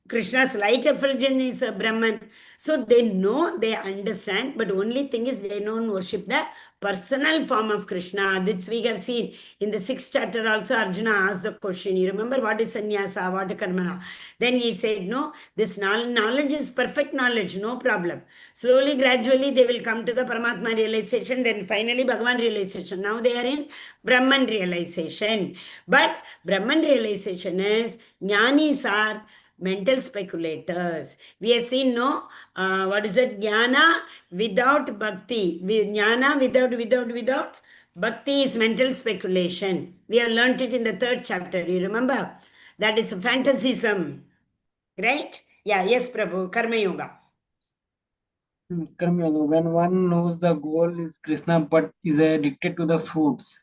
Krishna's light effulgence is a Brahman. So they know, they understand, but only thing is they don't worship the personal form of Krishna. This we have seen in the 6th chapter also. Arjuna asked the question, you remember what is sannyasa, what is karmana? Then he said, no, this knowledge is perfect knowledge, no problem. Slowly, gradually they will come to the Paramatma realization, then finally Bhagavan realization. Now they are in Brahman realization. But Brahman realization is, jnanis are mental speculators. We have seen, no, what is it? Jnana without bhakti. Jnana without bhakti is mental speculation. We have learnt it in the 3rd chapter. You remember? That is fantasism. Right? Yeah, yes, Prabhu. Karma Yoga. Karma Yoga, when one knows the goal is Krishna but is addicted to the fruits.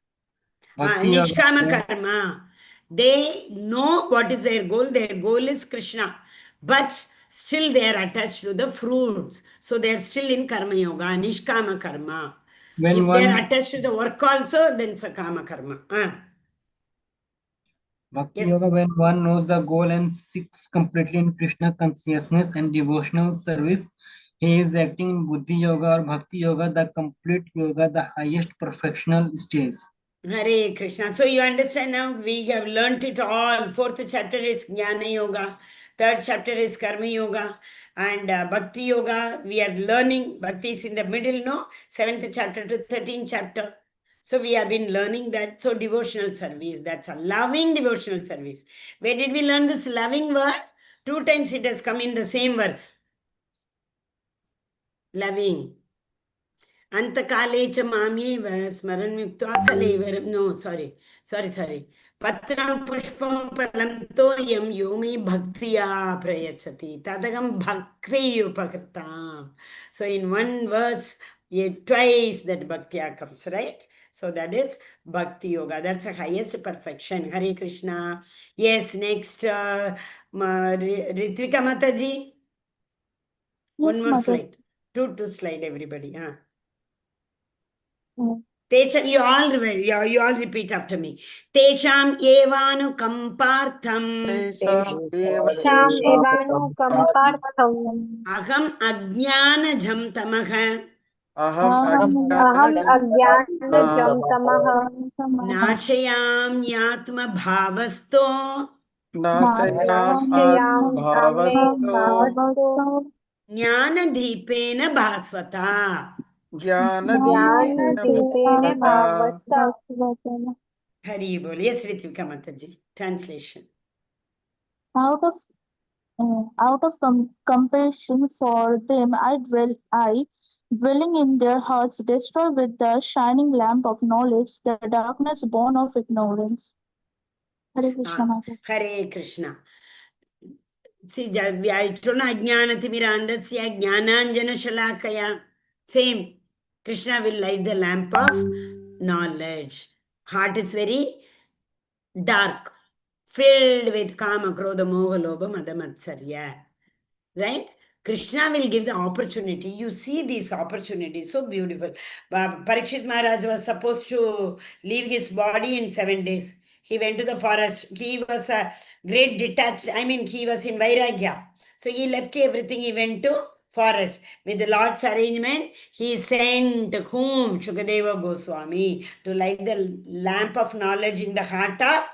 Bhakti Yoga, Nishkama karma. They know what is their goal. Their goal is Krishna. But still they are attached to the fruits. So they are still in karma yoga, nishkama karma. when If they one are attached to the work also, then sakama karma. Bhakti Yes. Yoga, when one knows the goal and seeks completely in Krishna consciousness and devotional service, he is acting in Buddhi Yoga or Bhakti Yoga, the complete yoga, the highest perfectional stage. Hare Krishna. So you understand now, we have learnt it all. 4th chapter is Jnana Yoga. 3rd chapter is Karma Yoga. And Bhakti Yoga, we are learning. Bhakti is in the middle, no? 7th chapter to 13th chapter. So we have been learning that. So devotional service, that's a loving devotional service. Where did we learn this loving word? 2 times it has come in the same verse. Loving. Antakale cha mamyev smaran yukta kalaivaram. No, sorry. Patram pushpam palam toyam yomi bhaktiya prayachati. Tadagam bhakti upakartam. So in one verse, twice that bhaktiya comes, right? So that is Bhakti Yoga. That's the highest perfection. Hare Krishna. Yes, next, Ritvika Mataji. One Yes, more Mother. slide. Two slide, everybody. Mm. Tesham, you all repeat after me. Tesham evanu kampartham. Sham evanu kampartham. Aham ajnanajam tamah. Aham agyanajam tamah. Nashayam yatma bhavasto. Nashayam ame bhavasto. Jnanadipena bhasvata. Jnanadipene bhavasta. Hari bol. Yes, Ritvika Mataji. Translation. Out of compassion for them, I, dwelling in their hearts, destroy with the shining lamp of knowledge the darkness born of ignorance. Hare Krishna, Mata. Hare Krishna. See, I told Ajnanatimirandasya Jnananjana Shalakaya. Same. Krishna will light the lamp of knowledge. Heart is very dark. filled with kama, krodha, moha, lobha, mada, matsarya. Right? Krishna will give the opportunity. You see these opportunities, so beautiful. Parikshit Maharaj was supposed to leave his body in 7 days. He went to the forest. He was a great detached, he was in Vairagya. So he left everything. He went to forest. With the Lord's arrangement, he sent whom? Shukadeva Goswami to light the lamp of knowledge in the heart of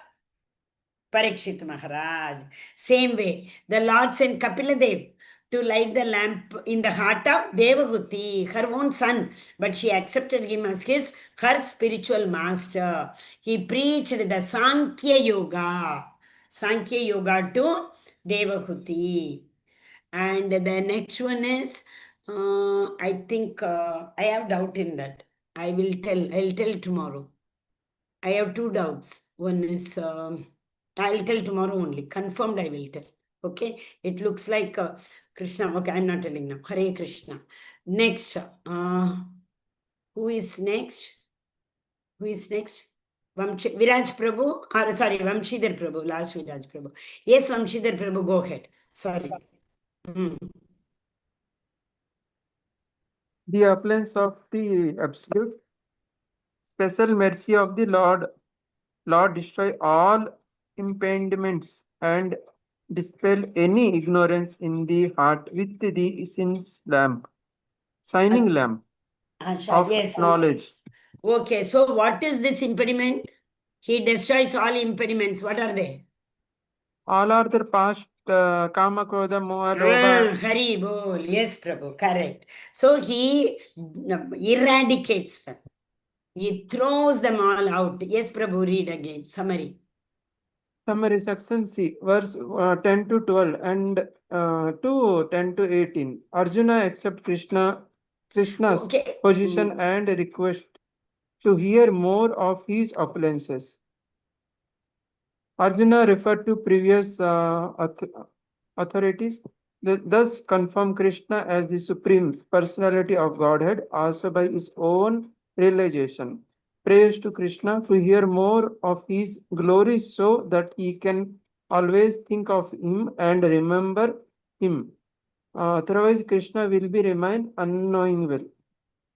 Parikshit Maharaj. Same way, the Lord sent Kapiladev to light the lamp in the heart of Devahuti, her own son, but she accepted him as her spiritual master. He preached the Sankhya Yoga to Devahuti. And the next one is, I think I have doubt in that. I'll tell tomorrow. I have two doubts. One is, I'll tell tomorrow only. Confirmed, I will tell. Okay. It looks like Krishna. Okay, I'm not telling now. Hare Krishna. Next. Who is next? Who is next? Viraj Prabhu. Sorry, Vamshidhar Prabhu. Last Viraj Prabhu. Yes, Vamshidhar Prabhu. Go ahead. Sorry. The opulence of the absolute, special mercy of the Lord destroy all impediments and dispel any ignorance in the heart with the essence lamp, shining lamp of Yes. knowledge. Okay, so what is this impediment? He destroys all impediments. What are they? All are the past kama, krodha, moha, lobha. Hari bol. Yes, Prabhu. Correct. So he eradicates them. He throws them all out. Yes, Prabhu. Read again. Summary. Summary section C, verse 10 to 12 and to 10 to 18. Arjuna accepts Krishna's Okay. position and request to hear more of his opulences. Arjuna referred to previous authorities, thus confirm Krishna as the supreme personality of Godhead, also by his own realization. Prays to Krishna to hear more of his glories so that he can always think of him and remember him. Otherwise, Krishna will be remain unknowable.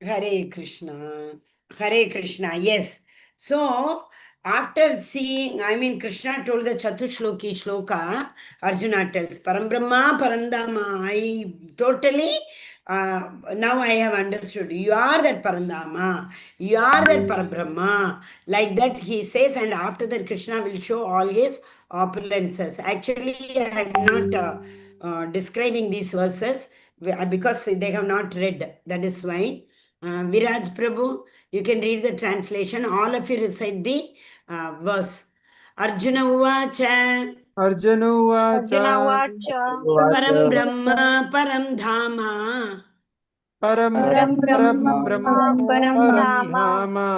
Hare Krishna. Hare Krishna. Yes. So, after seeing, Krishna told the Chatushloki Shloka, Arjuna tells, Parambrahma, Parandama. I totally, now I have understood. You are that Parandama. You are that Parabrahma. Like that he says, and after that Krishna will show all his opulences. Actually, I am not describing these verses because they have not read. That is why. Viraj Prabhu, you can read the translation. All of you recite the verse. Arjuna Uvacha. Arjuna Arjuna Uvacha Vacha Param Brahma Param Dhama. Param Param Brahma Brahma Param Param Dhama Dhama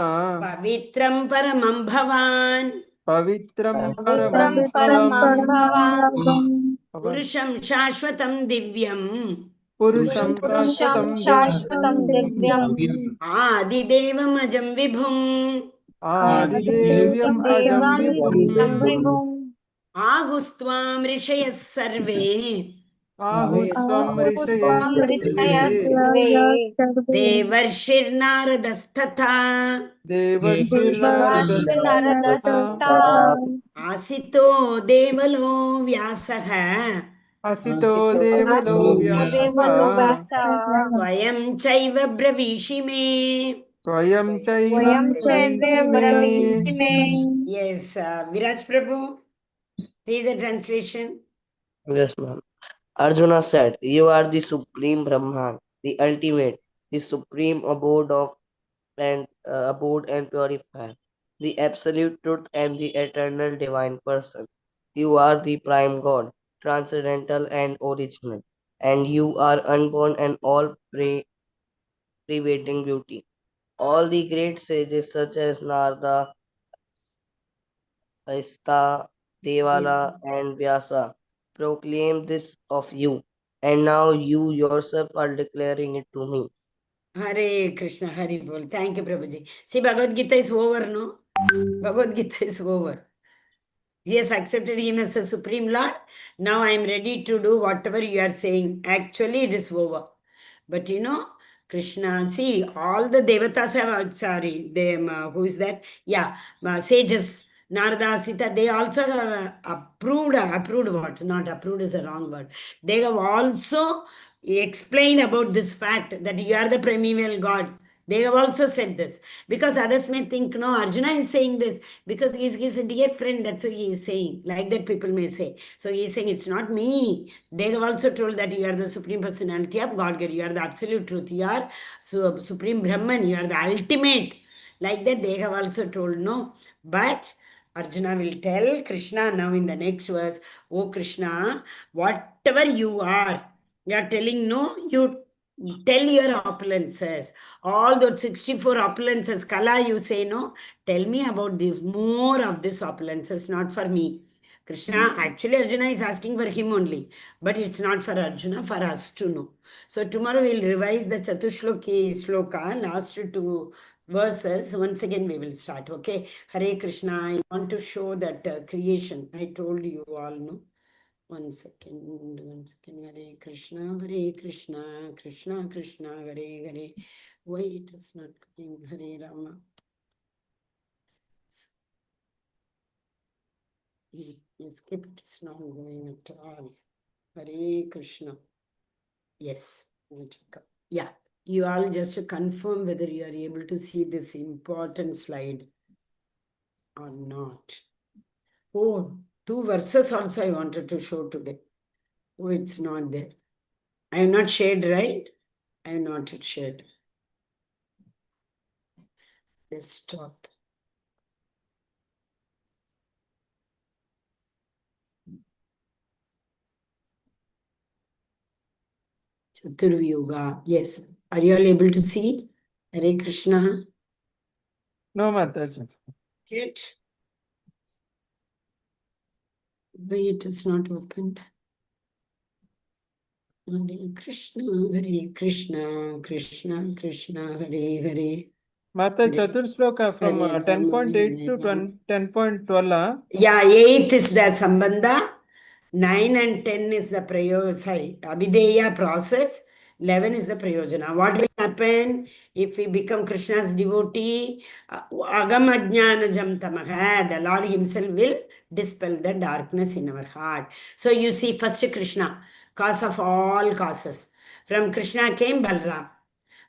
Pavitram Paramam Bhavan. Pavitram Pavitram Paramam Paramam Param Bhavan Purusham Shashvatam Divyam. Purusham Purusham Shashvatam Shashvatam Divyam Adidevam Ajam Vibhum. Adidevyam Ajam Devam Vibhum Vibhum Agustvam Rishayas Sarve. Ahusvam Rishaye Ahusvam Sarve Rishayasve Devarshir Naradasthatha. Devashir Devarshi Naradastha Naradastha Asito Devalo Vyasaha. Asito Devalo Asito Devalo Vyasa Vyasa Swayam Chaiva Bravishi me. Swayam Chaiva Vayam Chaive Pravishime. Bravishime. Yes, Viraj Prabhu, read the translation. Yes, ma'am. Arjuna said, "You are the supreme Brahman, the ultimate, the supreme abode and purifier, the absolute truth and the eternal divine person. You are the prime God, transcendental and original, and you are unborn and all pervading beauty. All the great sages such as Narada, Aista, Devala, and Vyasa proclaim this of you, and now you yourself are declaring it to me." Hare Krishna, Hare Bol. Thank you, Prabhuji. See, Bhagavad Gita is over, no? Bhagavad Gita is over. He has accepted him as a Supreme Lord. Now I am ready to do whatever you are saying. Actually, it is over. But Krishna, see, all the devatas have, sorry, they, who is that? Yeah, sages, Narada, Sita, they also have approved what? Not approved is a wrong word. They have also explained about this fact that you are the primeval God. They have also said this. Because others may think, no, Arjuna is saying this because he's a dear friend. That's what he is saying. Like that people may say. So he is saying, it's not me. They have also told that you are the Supreme Personality of Godhead. You are the absolute truth. You are Supreme Brahman. You are the ultimate. Like that they have also told, no. But Arjuna will tell Krishna now in the next verse, oh Krishna, whatever you are telling, no, you tell your opulences. All those 64 opulences, Kala, you say, no, tell me about this, more of this opulences, not for me. Krishna, actually Arjuna is asking for him only, but it's not for Arjuna, for us to know. So tomorrow we'll revise the Chatushloki Shloka, last two verses. Once again we will start, okay? Hare Krishna, I want to show that creation. I told you all, no? One second. Hare Krishna, Krishna Krishna, Hare Hare. Why it is not coming? Hare Rama. Escape, it is not going at all. Hare Krishna. Yes. Yeah. You all just confirm whether you are able to see this important slide or not. Oh, two verses also I wanted to show today. Oh, it's not there. I have not shared, right? I have not yet shared. Let's stop. Chaturvyuga. Yes. Are you all able to see? Hare Krishna. No, Mataji. Yet. Why it is not opened? Hare Krishna, Krishna Krishna, Hare Hare. Mata Hare Chatur Sloka from Hare 10.8 to Rama. 10.12. Yeah, 8 is the Sambandha, 9 and 10 is the Abhideya process, 11 is the Prayojana. What will happen if we become Krishna's devotee? Agam Ajnanajam Tamaha, the Lord Himself will dispel the darkness in our heart. So you see, first Krishna, cause of all causes. From Krishna came Balram.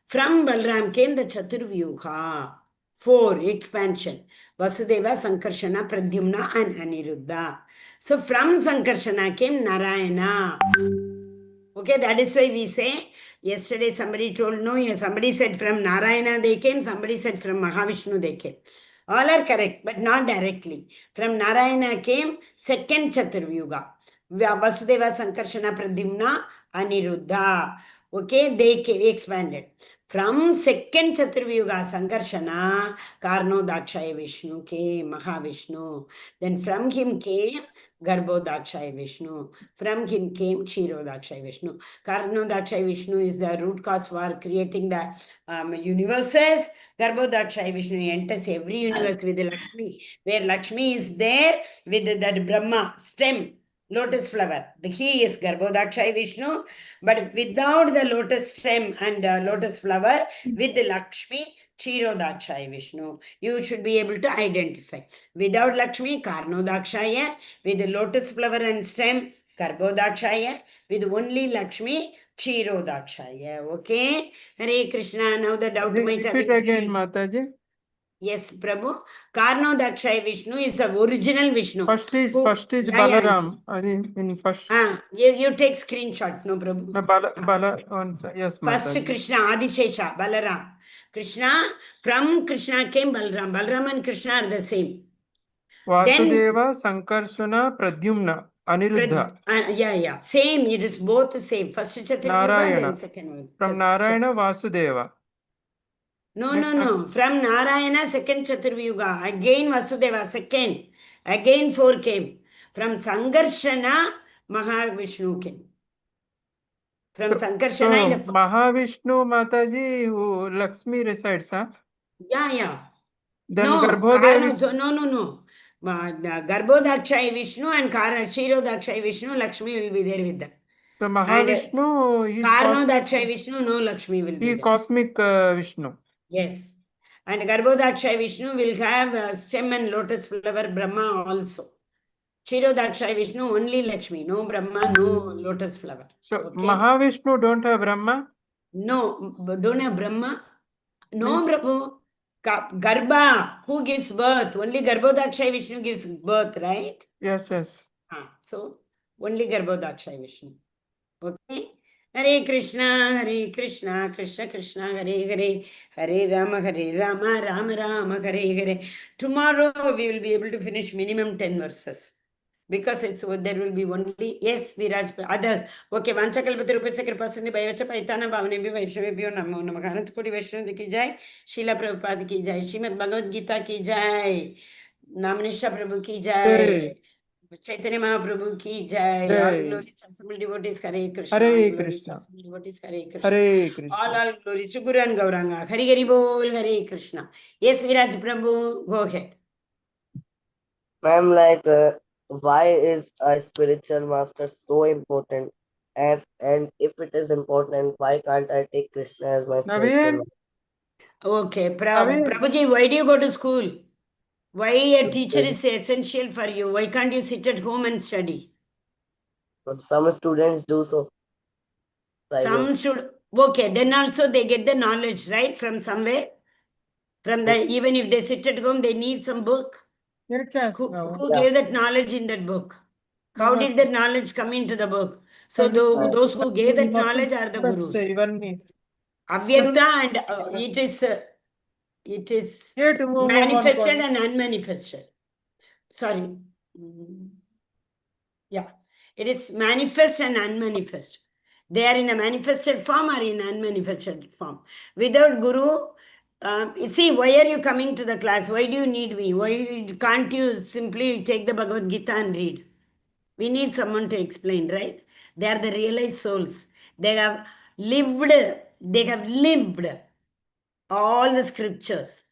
From Balram came the Chaturvyuha. 4, expansion. Vasudeva, Sankarshana, Pradyumna, and Aniruddha. So from Sankarshana came Narayana. Okay, that is why we say, yesterday somebody told, no, somebody said from Narayana they came, somebody said from Mahavishnu they came. All are correct, but not directly. From Narayana came second Chaturvyuga. Vasudeva, Sankarshana, Pradyumna, Aniruddha. Okay, they expanded. From second Chaturvyuga, Sankarshana, Karno Dakshaya Vishnu came, Mahavishnu. Then from him came Garbho Dakshaya Vishnu. From him came Kshiro Dakshaya Vishnu. Karno Dakshaya Vishnu is the root cause for creating the universes. Garbho Dakshaya Vishnu enters every universe with Lakshmi. Where Lakshmi is there with that Brahma stem. Lotus flower. He is Garbhodakshaya Vishnu, but without the lotus stem and lotus flower, with the Lakshmi, Kshirodakshaya Vishnu. You should be able to identify. Without Lakshmi, Karnodakshaya, with the lotus flower and stem, Garbhodakshaya, with only Lakshmi, Kshirodakshaya. Okay? Hare Krishna. Now the doubt might have Repeat again, Mataji. Yes, Prabhu. Karnodakshaya Vishnu is the original Vishnu. First is Yeah, yeah, Balaram. I think in first. You take screenshot, no Prabhu. Yes, First Mataji. Krishna, Adishesha, Balaram. Krishna, from Krishna came Balaram. Balaram and Krishna are the same. Vasudeva, Sankarshana, Pradyumna, Aniruddha. Yeah. Same. It is both the same. First Chaturvyuga, Narayana. then second one. From Narayana, Vasudeva. No. From Narayana, second Chaturvyuga. Again Vasudeva, second. Again 4 came. From Sankarshana, Mahavishnu came. From Sankarshana in the Mahavishnu Mataji, who Lakshmi resides, huh? Yeah. Then No, Garbhodevi. no. Garbhodakshay Vishnu and Kshirodakshay Vishnu, Lakshmi will be there with them. So And Mahavishnu, he is cosmic. Karnodakshay Vishnu, no Lakshmi will He be is there. cosmic Vishnu. Yes. And Garbhodakshay Vishnu will have stem and lotus flower Brahma also. Kshirodakshay Vishnu, only Lakshmi. No Brahma, no lotus flower. So Okay? Mahavishnu don't have Brahma? No, don't have Brahma. No, Means- Prabhu. Garbha, who gives birth? Only Garbhodakshay Vishnu gives birth, right? Yes, yes. So, only Garbhodakshay Vishnu. Okay? Hare Krishna, Krishna Krishna, Hare Hare, Hare Rama, Rama Rama, Hare Hare. Tomorrow we will be able to finish minimum 10 verses. Because there will be only, yes, Viraj, others. Okay, Vanchakalpati Rupesa Kripasandi Bhayavacha Paitana Bhavane Vaishnavibhyo Namo Namah Anantapuri Vaishnavi ki jai, Srila Prabhupada ki jai, Srimad Bhagavad Gita ki jai, Namanisha Prabhu ki jai, Chaitanya Mahaprabhu ki jai, all Jai. glories, sensible devotees, Hare Krishna, Hare all glories, Krishna. sensible devotees, Hare Krishna. Hare Krishna. All glories to Guru and Gauranga. Hare Hare Bol, Hare Krishna. Yes, Viraj Prabhu, go ahead. Ma'am, why is a spiritual master so important? And if it is important, why can't I take Krishna as my spiritual Naveen? master? Okay, Naveen? Prabhuji, why do you go to school? Why a teacher Okay. is essential for you? Why can't you sit at home and study? But some students do so. Some Private. should. Okay, then also they get the knowledge, right? From somewhere. From the, even if they sit at home, they need some book. Who Yeah. gave that knowledge in that book? How did that knowledge come into the book? So those who gave that knowledge are the gurus. Avyakta, and it is manifested and unmanifested. Sorry. Yeah, it is manifest and unmanifest. They are in the manifested form or in unmanifested form. Without Guru, see, why are you coming to the class? Why do you need me? Why can't you simply take the Bhagavad Gita and read? We need someone to explain, right? They are the realized souls. They have lived all the scriptures.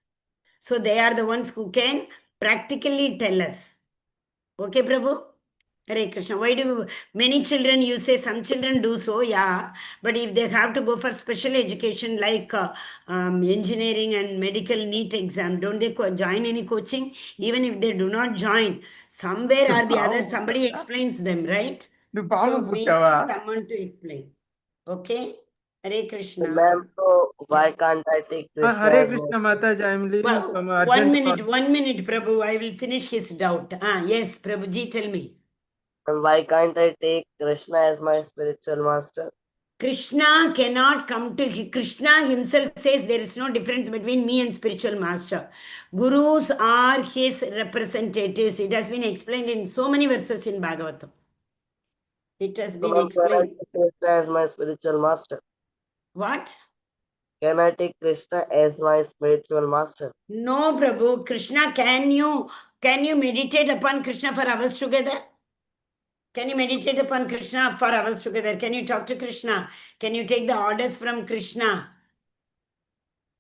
So they are the ones who can practically tell us. Okay, Prabhu? Hare Krishna. Why do many children, you say some children do so, yeah, but if they have to go for special education like engineering and medical NEET exam, don't they join any coaching? Even if they do not join, somewhere or the other, somebody explains them, right? So we need someone to explain. Okay? Hare Krishna. Ma'am, so why can't I take Krishna Hare as Krishna Mataji, I am leaving Well, from one urgent minute, Prabhu. I will finish his doubt. Yes, Prabhuji, tell me. And why can't I take Krishna as my spiritual master? Krishna cannot come to Krishna himself says there is no difference between me and spiritual master. Gurus are his representatives. It has been explained in so many verses in Bhagavatam. It has So been ma'am, can I explained. take Krishna as my spiritual master? What? Can I take Krishna as my spiritual master? No, Prabhu. Krishna, can you meditate upon Krishna for hours together? Can you meditate upon Krishna for hours together? Can you talk to Krishna? Can you take the orders from Krishna?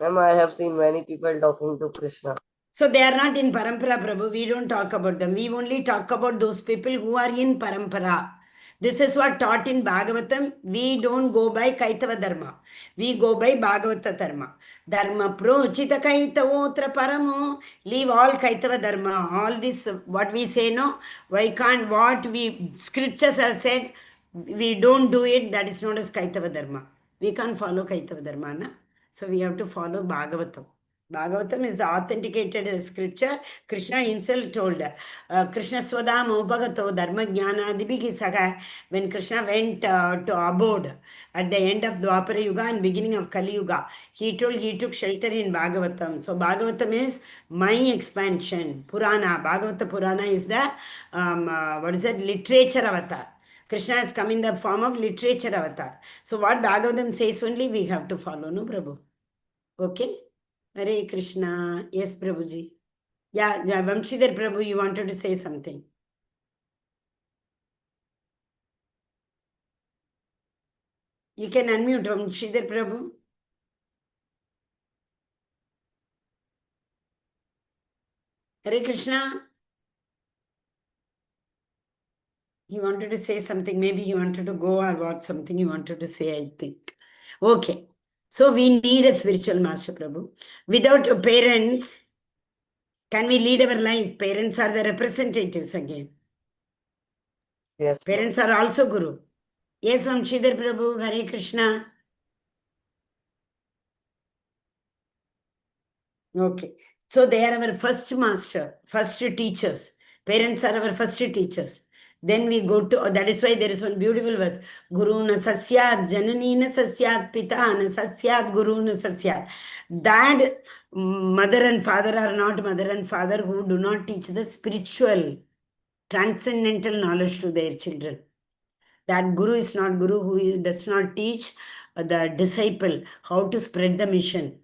Ma'am, I have seen many people talking to Krishna. So they are not in Parampara, Prabhu. We don't talk about them. We only talk about those people who are in Parampara. This is what taught in Bhagavatam. We don't go by Kaitava Dharma. We go by Bhagavata Dharma. Dharma prochita kaitavotra paramo. Leave all Kaitava Dharma. All this, what we say, no? Why can't, what we, scriptures have said, we don't do it. That is known as Kaitava Dharma. We can't follow Kaitava Dharma, na? So we have to follow Bhagavatam. Bhagavatam is the authenticated scripture. Krishna himself told, Krishna Swadam Upagato Dharma Jnana Dibiki Saka. When Krishna went to abode at the end of Dwapara Yuga and beginning of Kali Yuga, he took shelter in Bhagavatam. So Bhagavatam is my expansion. Purana, Bhagavata Purana is the, literature avatar. Krishna has come in the form of literature avatar. So what Bhagavatam says only we have to follow, no Prabhu? Okay? Hare Krishna. Yes, Prabhuji. Yeah, Vamshidhar Prabhu, you wanted to say something. You can unmute Vamshidhar Prabhu. Hare Krishna. He wanted to say something. Maybe he wanted to go or what, something he wanted to say, I think. Okay. So we need a spiritual master, Prabhu. Without parents, can we lead our life? Parents are the representatives again. Yes, ma'am. Parents are also Guru. Yes, Vamshidhar Prabhu, Hare Krishna. Okay. So they are our first master, first teachers. Parents are our first teachers. Then we go to, that is why there is one beautiful verse. Guru na sasyat, janani na sasyat, pita na sasyat, guru na sasyat. That mother and father are not mother and father who do not teach the spiritual, transcendental knowledge to their children. That guru is not guru who does not teach the disciple how to spread the mission.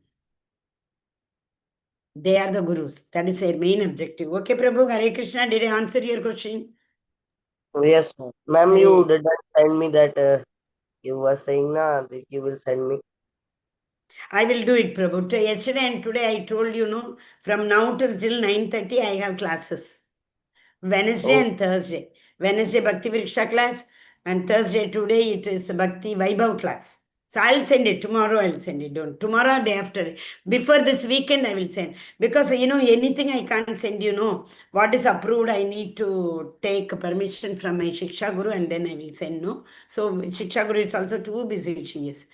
They are the gurus. That is their main objective. Okay, Prabhu, Hare Krishna, did I answer your question? Yes, ma'am. Ma'am, Hare you didn't send me that you were saying na that you will send me. I will do it, Prabhu. Yesterday and today I told you, no, from now till 9:30 I have classes. Wednesday Oh, and Thursday. Wednesday Bhakti Vriksha class and Thursday today it is Bhakti Vaibhav class. So I'll send it. Tomorrow I'll send it. Don't. Tomorrow, day after. Before this weekend, I will send. Because, anything I can't send, what is approved, I need to take permission from my Shiksha Guru and then I will send, no. So Shiksha Guru is also too busy, she is.